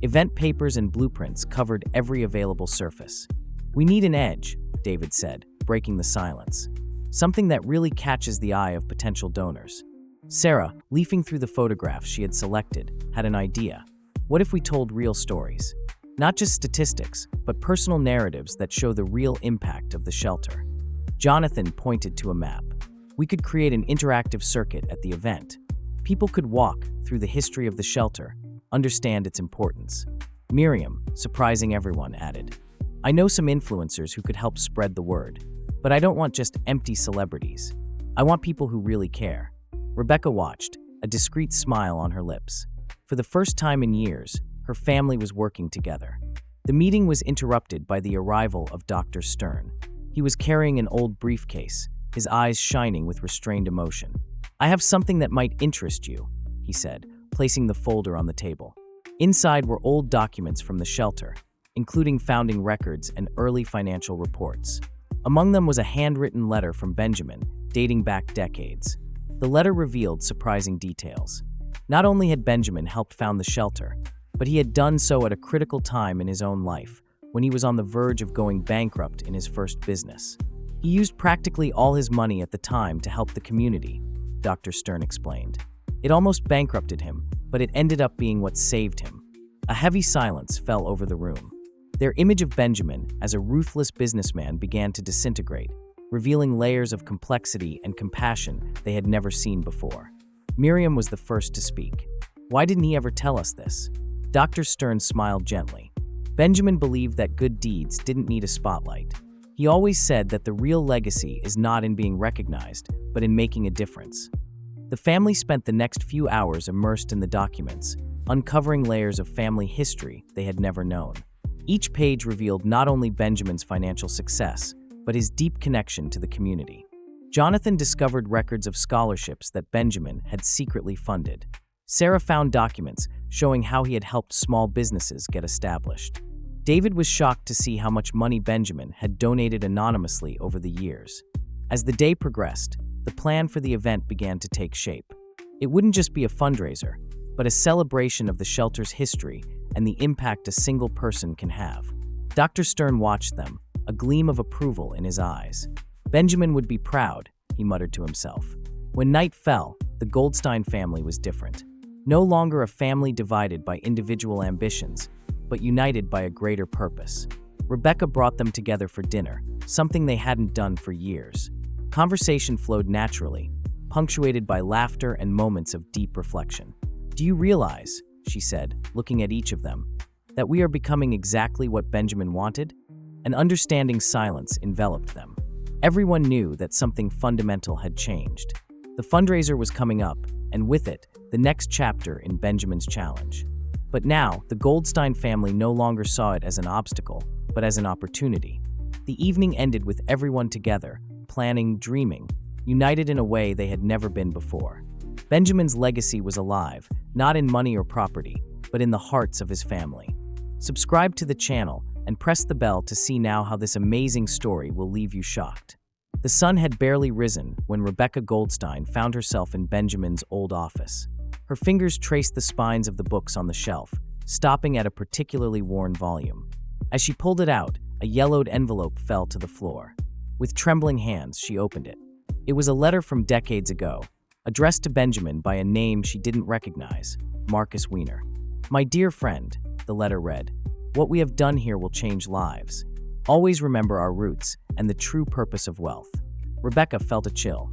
Event papers and blueprints covered every available surface. "We need an edge," David said, breaking the silence. "Something that really catches the eye of potential donors." Sarah, leafing through the photographs she had selected, had an idea. What if we told real stories? Not just statistics, but personal narratives that show the real impact of the shelter. Jonathan pointed to a map. "We could create an interactive circuit at the event. People could walk through the history of the shelter, understand its importance." Miriam, surprising everyone, added, "I know some influencers who could help spread the word, but I don't want just empty celebrities. I want people who really care." Rebecca watched, a discreet smile on her lips. For the first time in years, her family was working together. The meeting was interrupted by the arrival of Dr. Stern. He was carrying an old briefcase, his eyes shining with restrained emotion. "I have something that might interest you," he said, placing the folder on the table. Inside were old documents from the shelter, including founding records and early financial reports. Among them was a handwritten letter from Benjamin, dating back decades. The letter revealed surprising details. Not only had Benjamin helped found the shelter, but he had done so at a critical time in his own life, when he was on the verge of going bankrupt in his first business. "He used practically all his money at the time to help the community," Dr. Stern explained. "It almost bankrupted him, but it ended up being what saved him." A heavy silence fell over the room. Their image of Benjamin as a ruthless businessman began to disintegrate, revealing layers of complexity and compassion they had never seen before. Miriam was the first to speak. "Why didn't he ever tell us this?" Dr. Stern smiled gently. "Benjamin believed that good deeds didn't need a spotlight. He always said that the real legacy is not in being recognized, but in making a difference." The family spent the next few hours immersed in the documents, uncovering layers of family history they had never known. Each page revealed not only Benjamin's financial success, but his deep connection to the community. Jonathan discovered records of scholarships that Benjamin had secretly funded. Sarah found documents showing how he had helped small businesses get established. David was shocked to see how much money Benjamin had donated anonymously over the years. As the day progressed, the plan for the event began to take shape. It wouldn't just be a fundraiser, but a celebration of the shelter's history and the impact a single person can have. Dr. Stern watched them, a gleam of approval in his eyes. "Benjamin would be proud," he muttered to himself. When night fell, the Goldstein family was different. No longer a family divided by individual ambitions, but united by a greater purpose. Rebecca brought them together for dinner, something they hadn't done for years. Conversation flowed naturally, punctuated by laughter and moments of deep reflection. "Do you realize," she said, looking at each of them, "that we are becoming exactly what Benjamin wanted?" An understanding silence enveloped them. Everyone knew that something fundamental had changed. The fundraiser was coming up, and with it, the next chapter in Benjamin's challenge. But now, the Goldstein family no longer saw it as an obstacle, but as an opportunity. The evening ended with everyone together, planning, dreaming, united in a way they had never been before. Benjamin's legacy was alive, not in money or property, but in the hearts of his family. Subscribe to the channel and press the bell to see now how this amazing story will leave you shocked. The sun had barely risen when Rebecca Goldstein found herself in Benjamin's old office. Her fingers traced the spines of the books on the shelf, stopping at a particularly worn volume. As she pulled it out, a yellowed envelope fell to the floor. With trembling hands, she opened it. It was a letter from decades ago, addressed to Benjamin by a name she didn't recognize, Marcus Wiener. "My dear friend," the letter read, "what we have done here will change lives. Always remember our roots and the true purpose of wealth." Rebecca felt a chill.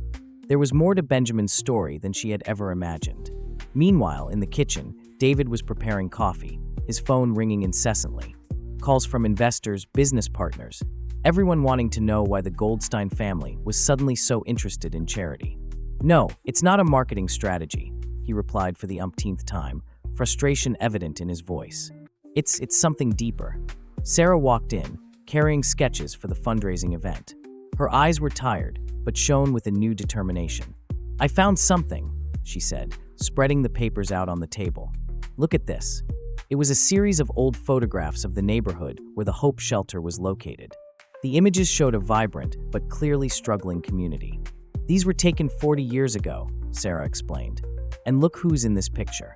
There was more to Benjamin's story than she had ever imagined. Meanwhile, in the kitchen, David was preparing coffee, his phone ringing incessantly. Calls from investors, business partners, everyone wanting to know why the Goldstein family was suddenly so interested in charity. "No, it's not a marketing strategy," he replied for the umpteenth time, frustration evident in his voice. It's something deeper." Sarah walked in, carrying sketches for the fundraising event. Her eyes were tired, but shone with a new determination. "I found something," she said, spreading the papers out on the table. "Look at this." It was a series of old photographs of the neighborhood where the Hope Shelter was located. The images showed a vibrant but clearly struggling community. "These were taken 40 years ago," Sarah explained. "And look who's in this picture."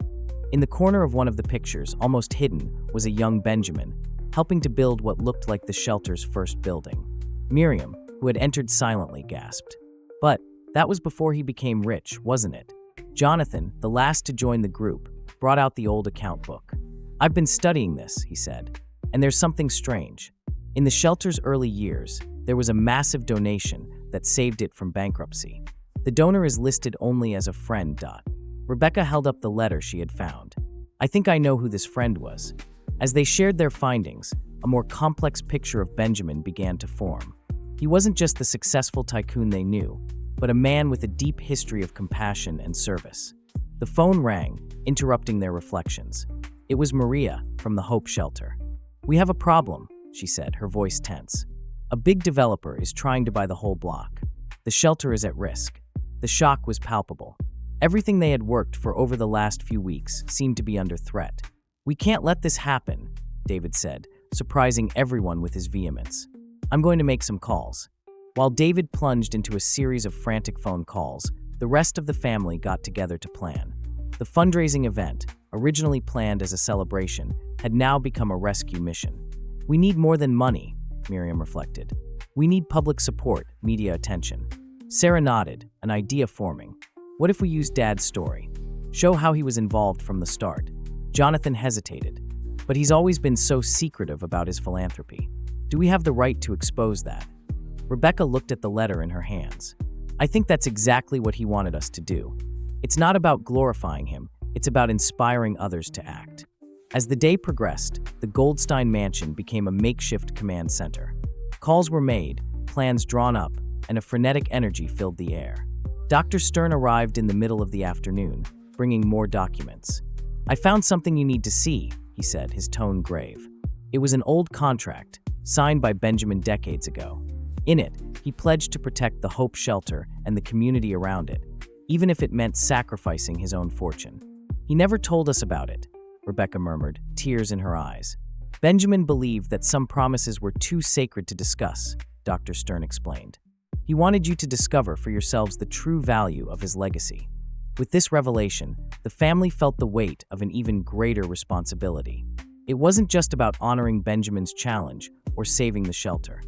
In the corner of one of the pictures, almost hidden, was a young Benjamin, helping to build what looked like the shelter's first building. Miriam, who had entered silently, gasped. "But that was before he became rich, wasn't it?" Jonathan, the last to join the group, brought out the old account book. "I've been studying this," he said, "and there's something strange. In the shelter's early years, there was a massive donation that saved it from bankruptcy. The donor is listed only as a friend. Rebecca held up the letter she had found. "I think I know who this friend was." As they shared their findings, a more complex picture of Benjamin began to form. He wasn't just the successful tycoon they knew, but a man with a deep history of compassion and service. The phone rang, interrupting their reflections. It was Maria from the Hope Shelter. "We have a problem," she said, her voice tense. "A big developer is trying to buy the whole block. The shelter is at risk." The shock was palpable. Everything they had worked for over the last few weeks seemed to be under threat. "We can't let this happen," David said, surprising everyone with his vehemence. "I'm going to make some calls." While David plunged into a series of frantic phone calls, the rest of the family got together to plan. The fundraising event, originally planned as a celebration, had now become a rescue mission. "We need more than money," Miriam reflected. "We need public support, media attention." Sarah nodded, an idea forming. "What if we use Dad's story? Show how he was involved from the start." Jonathan hesitated, but he's always been so secretive about his philanthropy. "Do we have the right to expose that?" Rebecca looked at the letter in her hands. "I think that's exactly what he wanted us to do. It's not about glorifying him, it's about inspiring others to act." As the day progressed, the Goldstein mansion became a makeshift command center. Calls were made, plans drawn up, and a frenetic energy filled the air. Dr. Stern arrived in the middle of the afternoon, bringing more documents. "I found something you need to see," he said, his tone grave. It was an old contract, signed by Benjamin decades ago. In it, he pledged to protect the Hope Shelter and the community around it, even if it meant sacrificing his own fortune. "He never told us about it," Rebecca murmured, tears in her eyes. "Benjamin believed that some promises were too sacred to discuss," Dr. Stern explained. "He wanted you to discover for yourselves the true value of his legacy." With this revelation, the family felt the weight of an even greater responsibility. It wasn't just about honoring Benjamin's challenge or saving the shelter.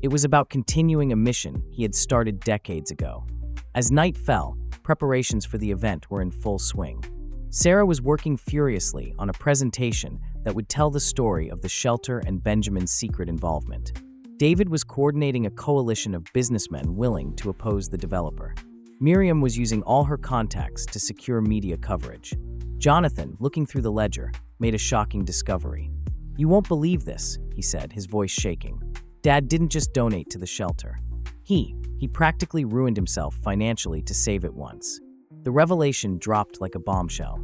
It was about continuing a mission he had started decades ago. As night fell, preparations for the event were in full swing. Sarah was working furiously on a presentation that would tell the story of the shelter and Benjamin's secret involvement. David was coordinating a coalition of businessmen willing to oppose the developer. Miriam was using all her contacts to secure media coverage. Jonathan, looking through the ledger, made a shocking discovery. "You won't believe this," he said, his voice shaking. "Dad didn't just donate to the shelter. He practically ruined himself financially to save it once." The revelation dropped like a bombshell.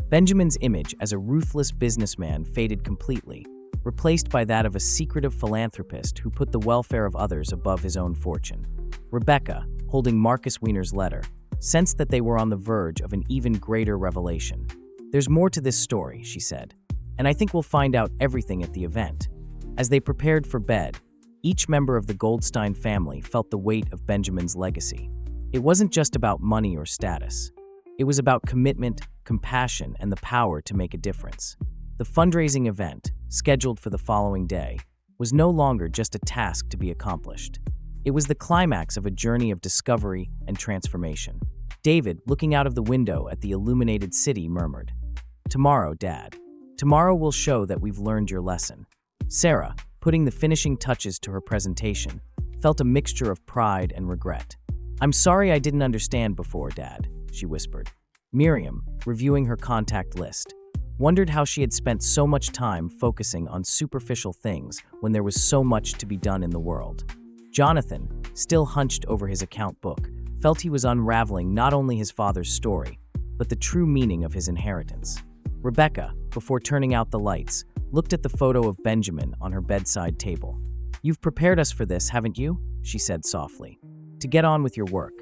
Benjamin's image as a ruthless businessman faded completely, replaced by that of a secretive philanthropist who put the welfare of others above his own fortune. Rebecca, holding Marcus Wiener's letter, sensed that they were on the verge of an even greater revelation. "There's more to this story," she said, "and I think we'll find out everything at the event." As they prepared for bed, each member of the Goldstein family felt the weight of Benjamin's legacy. It wasn't just about money or status. It was about commitment, compassion, and the power to make a difference. The fundraising event, scheduled for the following day, was no longer just a task to be accomplished. It was the climax of a journey of discovery and transformation. David, looking out of the window at the illuminated city, murmured, "Tomorrow, Dad. Tomorrow will show that we've learned your lesson." Sarah, putting the finishing touches to her presentation, felt a mixture of pride and regret. "I'm sorry I didn't understand before, Dad," she whispered. Miriam, reviewing her contact list, wondered how she had spent so much time focusing on superficial things when there was so much to be done in the world. Jonathan, still hunched over his account book, felt he was unraveling not only his father's story, but the true meaning of his inheritance. Rebecca, before turning out the lights, looked at the photo of Benjamin on her bedside table. "You've prepared us for this, haven't you?" she said softly. "To get on with your work."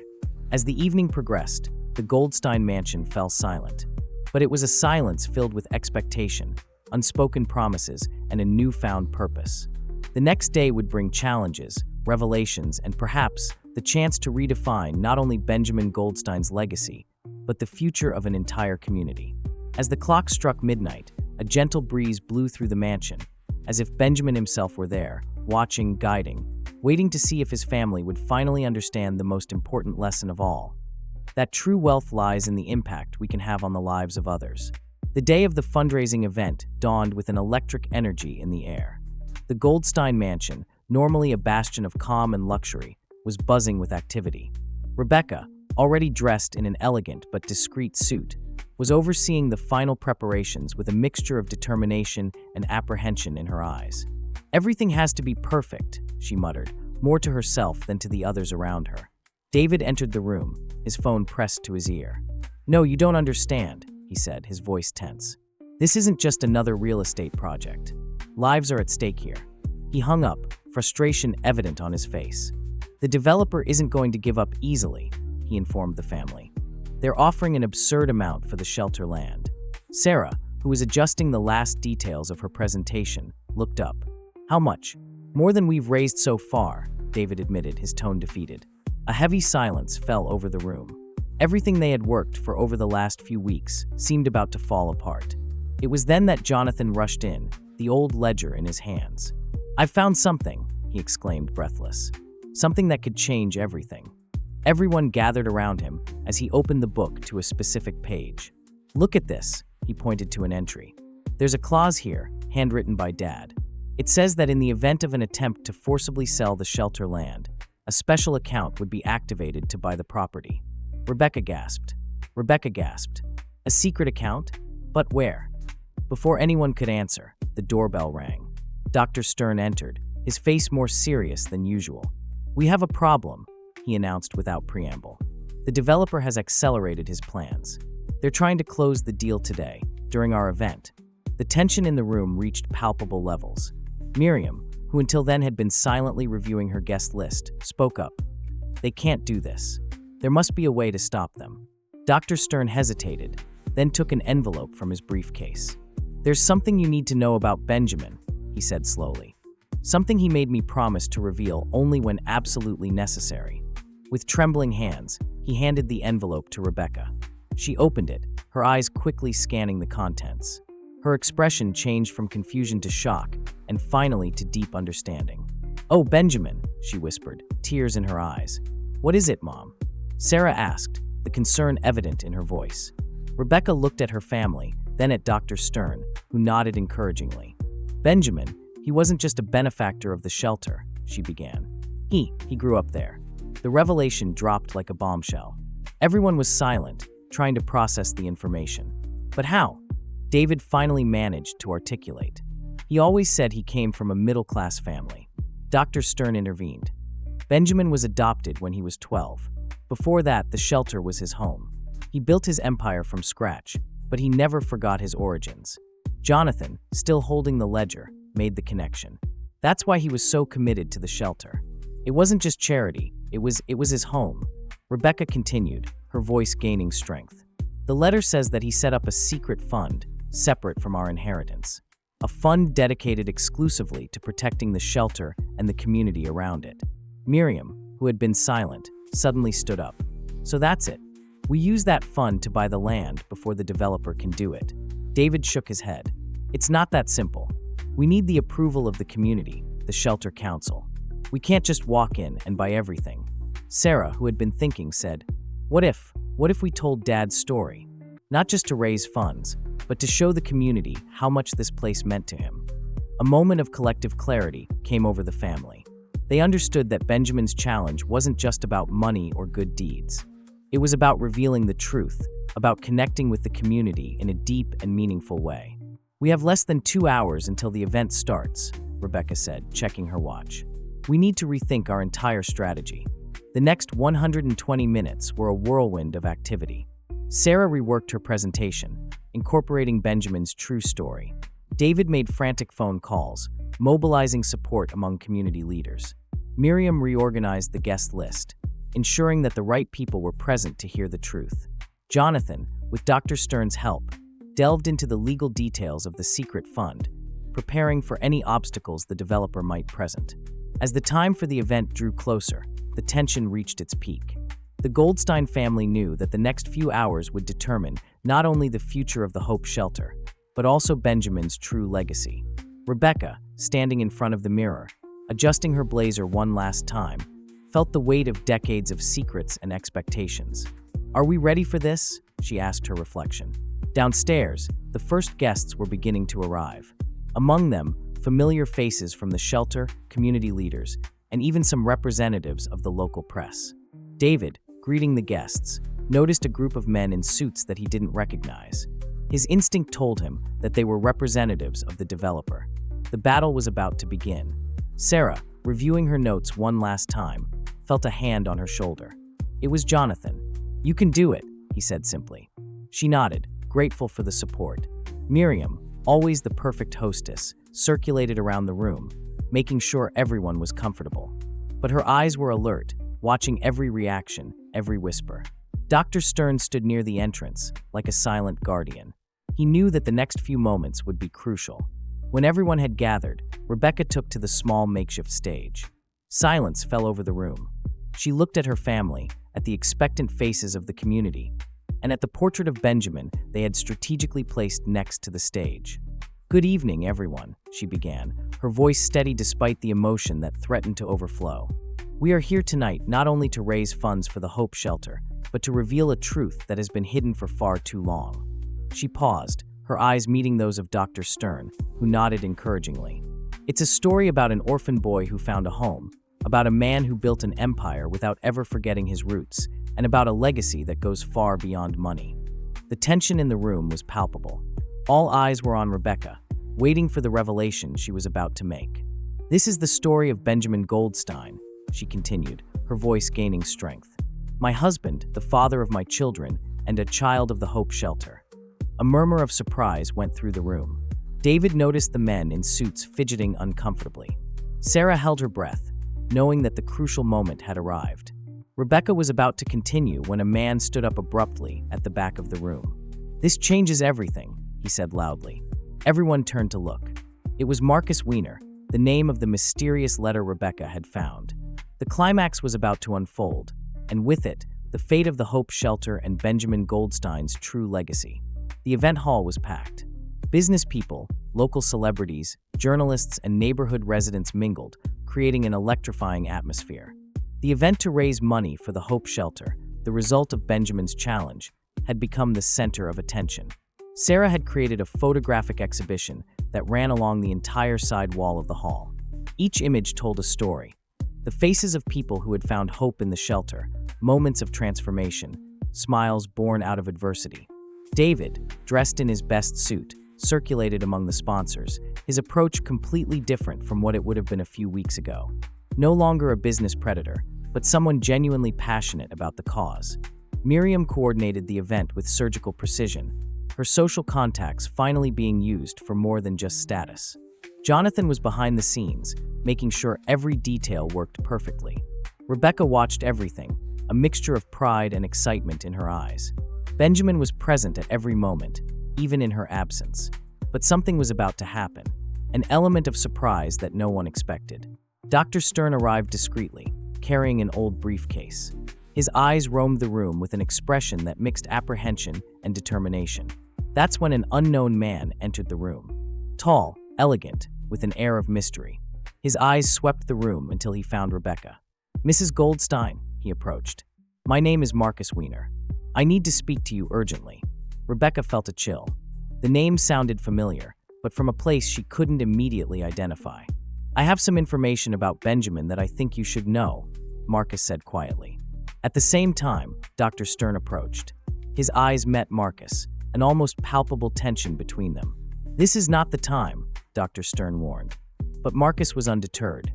As the evening progressed, the Goldstein mansion fell silent. But it was a silence filled with expectation, unspoken promises, and a newfound purpose. The next day would bring challenges, revelations, and perhaps the chance to redefine not only Benjamin Goldstein's legacy, but the future of an entire community. As the clock struck midnight, a gentle breeze blew through the mansion, as if Benjamin himself were there, watching, guiding, waiting to see if his family would finally understand the most important lesson of all: that true wealth lies in the impact we can have on the lives of others. The day of the fundraising event dawned with an electric energy in the air. The Goldstein mansion, normally a bastion of calm and luxury, was buzzing with activity. Rebecca, already dressed in an elegant but discreet suit, was overseeing the final preparations with a mixture of determination and apprehension in her eyes. "Everything has to be perfect," she muttered, more to herself than to the others around her. David entered the room, his phone pressed to his ear. "No, you don't understand," he said, his voice tense. "This isn't just another real estate project. Lives are at stake here." He hung up, frustration evident on his face. "The developer isn't going to give up easily," he informed the family. "They're offering an absurd amount for the shelter land." Sarah, who was adjusting the last details of her presentation, looked up. "How much?" "More than we've raised so far," David admitted, his tone defeated. A heavy silence fell over the room. Everything they had worked for over the last few weeks seemed about to fall apart. It was then that Jonathan rushed in, the old ledger in his hands. "I've found something," he exclaimed, breathless. "Something that could change everything." Everyone gathered around him as he opened the book to a specific page. "Look at this," he pointed to an entry. "There's a clause here, handwritten by Dad. It says that in the event of an attempt to forcibly sell the shelter land, a special account would be activated to buy the property." Rebecca gasped. "A secret account? But where?" Before anyone could answer, the doorbell rang. Dr. Stern entered, his face more serious than usual. "We have a problem," he announced without preamble. "The developer has accelerated his plans. They're trying to close the deal today, during our event." The tension in the room reached palpable levels. Miriam, who until then had been silently reviewing her guest list, spoke up. "They can't do this. There must be a way to stop them." Dr. Stern hesitated, then took an envelope from his briefcase. "There's something you need to know about Benjamin," he said slowly. "Something he made me promise to reveal only when absolutely necessary." With trembling hands, he handed the envelope to Rebecca. She opened it, her eyes quickly scanning the contents. Her expression changed from confusion to shock, and finally to deep understanding. "Oh, Benjamin," she whispered, tears in her eyes. "What is it, Mom?" Sarah asked, the concern evident in her voice. Rebecca looked at her family, then at Dr. Stern, who nodded encouragingly. "Benjamin, he wasn't just a benefactor of the shelter," she began. He grew up there." The revelation dropped like a bombshell. Everyone was silent, trying to process the information. "But how?" David finally managed to articulate. "He always said he came from a middle-class family." Dr. Stern intervened. "Benjamin was adopted when he was 12. Before that, the shelter was his home. He built his empire from scratch, but he never forgot his origins." Jonathan, still holding the ledger, made the connection. "That's why he was so committed to the shelter. It wasn't just charity, it was his home." Rebecca continued, her voice gaining strength. "The letter says that he set up a secret fund, separate from our inheritance. A fund dedicated exclusively to protecting the shelter and the community around it." Miriam, who had been silent, suddenly stood up. "So that's it. We use that fund to buy the land before the developer can do it." David shook his head. "It's not that simple. We need the approval of the community, the shelter council. We can't just walk in and buy everything." Sarah, who had been thinking, said, What if we told Dad's story? Not just to raise funds, but to show the community how much this place meant to him." A moment of collective clarity came over the family. They understood that Benjamin's challenge wasn't just about money or good deeds. It was about revealing the truth, about connecting with the community in a deep and meaningful way. "We have less than 2 hours until the event starts," Rebecca said, checking her watch. "We need to rethink our entire strategy." The next 120 minutes were a whirlwind of activity. Sarah reworked her presentation, incorporating Benjamin's true story. David made frantic phone calls, mobilizing support among community leaders. Miriam reorganized the guest list, ensuring that the right people were present to hear the truth. Jonathan, with Dr. Stern's help, delved into the legal details of the secret fund, preparing for any obstacles the developer might present. As the time for the event drew closer, the tension reached its peak. The Goldstein family knew that the next few hours would determine not only the future of the Hope Shelter, but also Benjamin's true legacy. Rebecca, standing in front of the mirror, adjusting her blazer one last time, felt the weight of decades of secrets and expectations. "Are we ready for this?" she asked her reflection. Downstairs, the first guests were beginning to arrive. Among them, familiar faces from the shelter, community leaders, and even some representatives of the local press. David, greeting the guests, noticed a group of men in suits that he didn't recognize. His instinct told him that they were representatives of the developer. The battle was about to begin. Sarah, reviewing her notes one last time, felt a hand on her shoulder. It was Jonathan. "You can do it," he said simply. She nodded, grateful for the support. Miriam, always the perfect hostess, circulated around the room, making sure everyone was comfortable. But her eyes were alert, watching every reaction, every whisper. Dr. Stern stood near the entrance, like a silent guardian. He knew that the next few moments would be crucial. When everyone had gathered, Rebecca took to the small makeshift stage. Silence fell over the room. She looked at her family, at the expectant faces of the community, and at the portrait of Benjamin they had strategically placed next to the stage. "Good evening, everyone," she began, her voice steady despite the emotion that threatened to overflow. "We are here tonight not only to raise funds for the Hope Shelter, but to reveal a truth that has been hidden for far too long." She paused, her eyes meeting those of Dr. Stern, who nodded encouragingly. "It's a story about an orphan boy who found a home, about a man who built an empire without ever forgetting his roots, and about a legacy that goes far beyond money." The tension in the room was palpable. All eyes were on Rebecca, waiting for the revelation she was about to make. "This is the story of Benjamin Goldstein," she continued, her voice gaining strength. "My husband, the father of my children, and a child of the Hope Shelter." A murmur of surprise went through the room. David noticed the men in suits fidgeting uncomfortably. Sarah held her breath, knowing that the crucial moment had arrived. Rebecca was about to continue when a man stood up abruptly at the back of the room. "This changes everything," he said loudly. Everyone turned to look. It was Marcus Wiener, the name of the mysterious letter Rebecca had found. The climax was about to unfold, and with it, the fate of the Hope Shelter and Benjamin Goldstein's true legacy. The event hall was packed. Business people, local celebrities, journalists, and neighborhood residents mingled, creating an electrifying atmosphere. The event to raise money for the Hope Shelter, the result of Benjamin's challenge, had become the center of attention. Sarah had created a photographic exhibition that ran along the entire side wall of the hall. Each image told a story. The faces of people who had found hope in the shelter, moments of transformation, smiles born out of adversity. David, dressed in his best suit, circulated among the sponsors, his approach completely different from what it would have been a few weeks ago. No longer a business predator, but someone genuinely passionate about the cause. Miriam coordinated the event with surgical precision, her social contacts finally being used for more than just status. Jonathan was behind the scenes, making sure every detail worked perfectly. Rebecca watched everything, a mixture of pride and excitement in her eyes. Benjamin was present at every moment, even in her absence. But something was about to happen, an element of surprise that no one expected. Dr. Stern arrived discreetly, carrying an old briefcase. His eyes roamed the room with an expression that mixed apprehension and determination. That's when an unknown man entered the room. Tall, elegant, with an air of mystery. His eyes swept the room until he found Rebecca. "Mrs. Goldstein," he approached. "My name is Marcus Wiener. I need to speak to you urgently." Rebecca felt a chill. The name sounded familiar, but from a place she couldn't immediately identify. "I have some information about Benjamin that I think you should know," Marcus said quietly. At the same time, Dr. Stern approached. His eyes met Marcus, an almost palpable tension between them. "This is not the time," Dr. Stern warned. But Marcus was undeterred.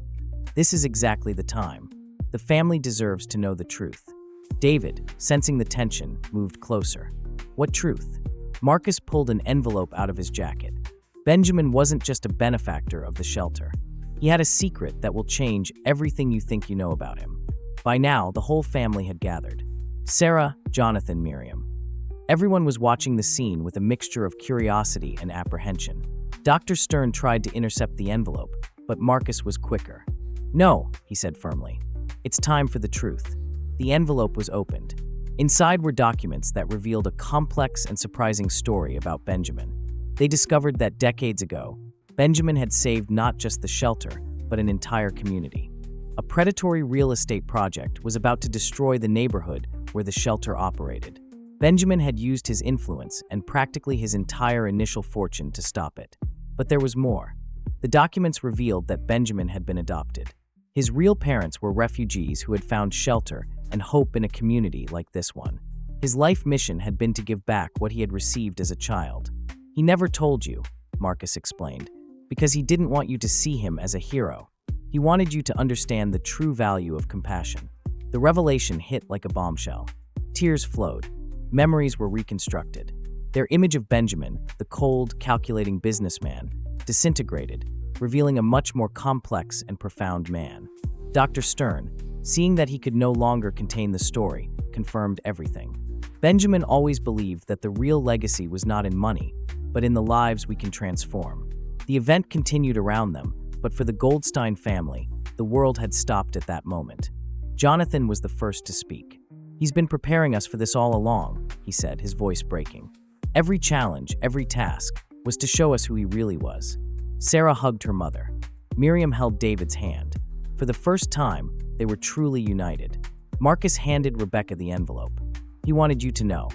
"This is exactly the time. The family deserves to know the truth." David, sensing the tension, moved closer. "What truth?" Marcus pulled an envelope out of his jacket. Benjamin wasn't just a benefactor of the shelter. He had a secret that will change everything you think you know about him. By now, the whole family had gathered. Sarah, Jonathan, Miriam. Everyone was watching the scene with a mixture of curiosity and apprehension. Dr. Stern tried to intercept the envelope, but Marcus was quicker. "No," he said firmly. "It's time for the truth." The envelope was opened. Inside were documents that revealed a complex and surprising story about Benjamin. They discovered that decades ago, Benjamin had saved not just the shelter, but an entire community. A predatory real estate project was about to destroy the neighborhood where the shelter operated. Benjamin had used his influence and practically his entire initial fortune to stop it. But there was more. The documents revealed that Benjamin had been adopted. His real parents were refugees who had found shelter and hope in a community like this one. His life mission had been to give back what he had received as a child. "He never told you," Marcus explained, "because he didn't want you to see him as a hero. He wanted you to understand the true value of compassion." The revelation hit like a bombshell. Tears flowed. Memories were reconstructed. Their image of Benjamin, the cold, calculating businessman, disintegrated, revealing a much more complex and profound man. Dr. Stern, seeing that he could no longer contain the story, confirmed everything. Benjamin always believed that the real legacy was not in money, but in the lives we can transform. The event continued around them, but for the Goldstein family, the world had stopped at that moment. Jonathan was the first to speak. "He's been preparing us for this all along," he said, his voice breaking. "Every challenge, every task, was to show us who he really was." Sarah hugged her mother. Miriam held David's hand. For the first time, they were truly united. Marcus handed Rebecca the envelope. "He wanted you to know."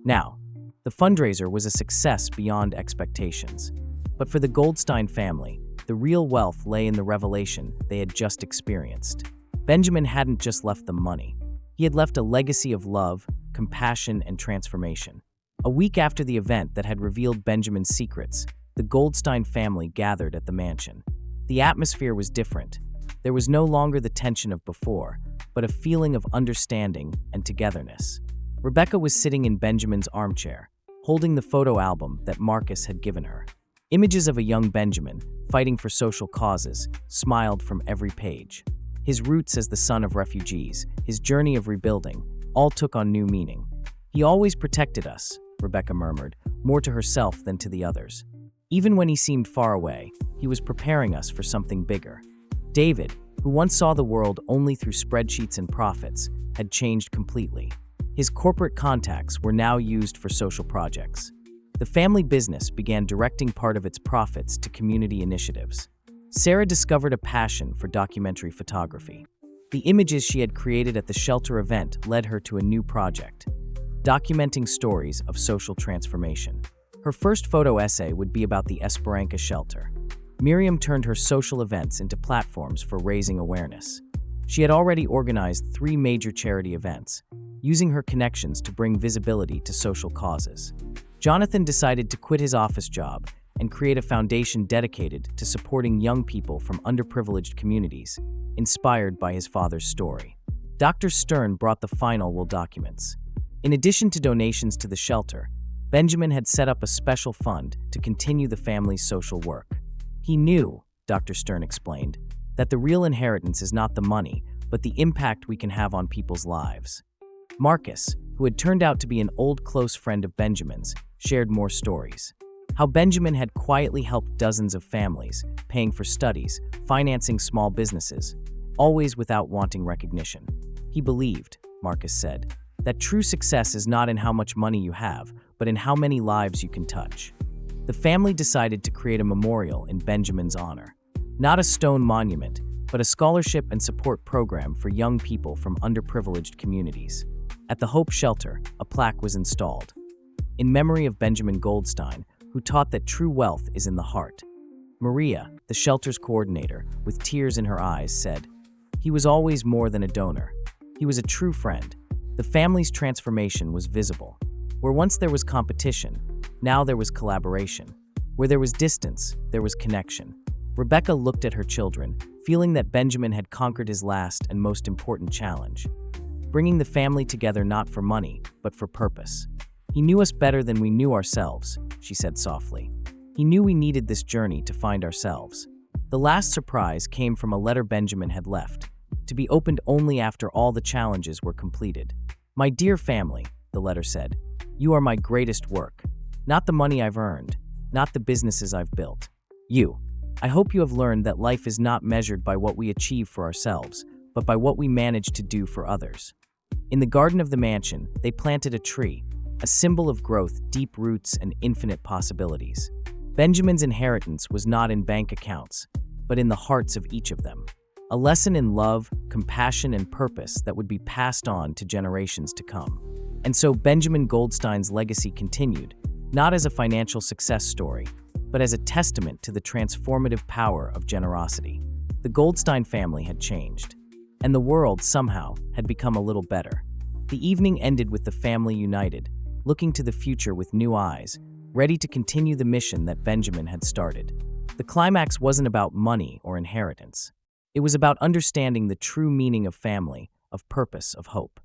Now, the fundraiser was a success beyond expectations. But for the Goldstein family, the real wealth lay in the revelation they had just experienced. Benjamin hadn't just left them money. He had left a legacy of love, compassion, and transformation. A week after the event that had revealed Benjamin's secrets, the Goldstein family gathered at the mansion. The atmosphere was different. There was no longer the tension of before, but a feeling of understanding and togetherness. Rebecca was sitting in Benjamin's armchair, holding the photo album that Marcus had given her. Images of a young Benjamin, fighting for social causes, smiled from every page. His roots as the son of refugees, his journey of rebuilding, all took on new meaning. "He always protected us," Rebecca murmured, more to herself than to the others. "Even when he seemed far away, he was preparing us for something bigger." David, who once saw the world only through spreadsheets and profits, had changed completely. His corporate contacts were now used for social projects. The family business began directing part of its profits to community initiatives. Sarah discovered a passion for documentary photography. The images she had created at the shelter event led her to a new project, documenting stories of social transformation. Her first photo essay would be about the Esperanza shelter. Miriam turned her social events into platforms for raising awareness. She had already organized 3 major charity events, using her connections to bring visibility to social causes. Jonathan decided to quit his office job and create a foundation dedicated to supporting young people from underprivileged communities, inspired by his father's story. Dr. Stern brought the final will documents. In addition to donations to the shelter, Benjamin had set up a special fund to continue the family's social work. He knew, Dr. Stern explained, that the real inheritance is not the money, but the impact we can have on people's lives. Marcus, who had turned out to be an old close friend of Benjamin's, shared more stories. How Benjamin had quietly helped dozens of families, paying for studies, financing small businesses, always without wanting recognition. He believed, Marcus said, that true success is not in how much money you have, but in how many lives you can touch. The family decided to create a memorial in Benjamin's honor. Not a stone monument, but a scholarship and support program for young people from underprivileged communities. At the Hope Shelter, a plaque was installed, in memory of Benjamin Goldstein, who taught that true wealth is in the heart. Maria, the shelter's coordinator, with tears in her eyes, said, "He was always more than a donor. He was a true friend." The family's transformation was visible. Where once there was competition, now there was collaboration. Where there was distance, there was connection. Rebecca looked at her children, feeling that Benjamin had conquered his last and most important challenge, bringing the family together not for money, but for purpose. "He knew us better than we knew ourselves," she said softly. He knew we needed this journey to find ourselves. The last surprise came from a letter Benjamin had left, to be opened only after all the challenges were completed. "My dear family," the letter said, "you are my greatest work. Not the money I've earned, not the businesses I've built. You. I hope you have learned that life is not measured by what we achieve for ourselves, but by what we manage to do for others." In the garden of the mansion, they planted a tree, a symbol of growth, deep roots, and infinite possibilities. Benjamin's inheritance was not in bank accounts, but in the hearts of each of them. A lesson in love, compassion, and purpose that would be passed on to generations to come. And so Benjamin Goldstein's legacy continued, not as a financial success story, but as a testament to the transformative power of generosity. The Goldstein family had changed, and the world somehow had become a little better. The evening ended with the family united, looking to the future with new eyes, ready to continue the mission that Benjamin had started. The climax wasn't about money or inheritance. It was about understanding the true meaning of family, of purpose, of hope.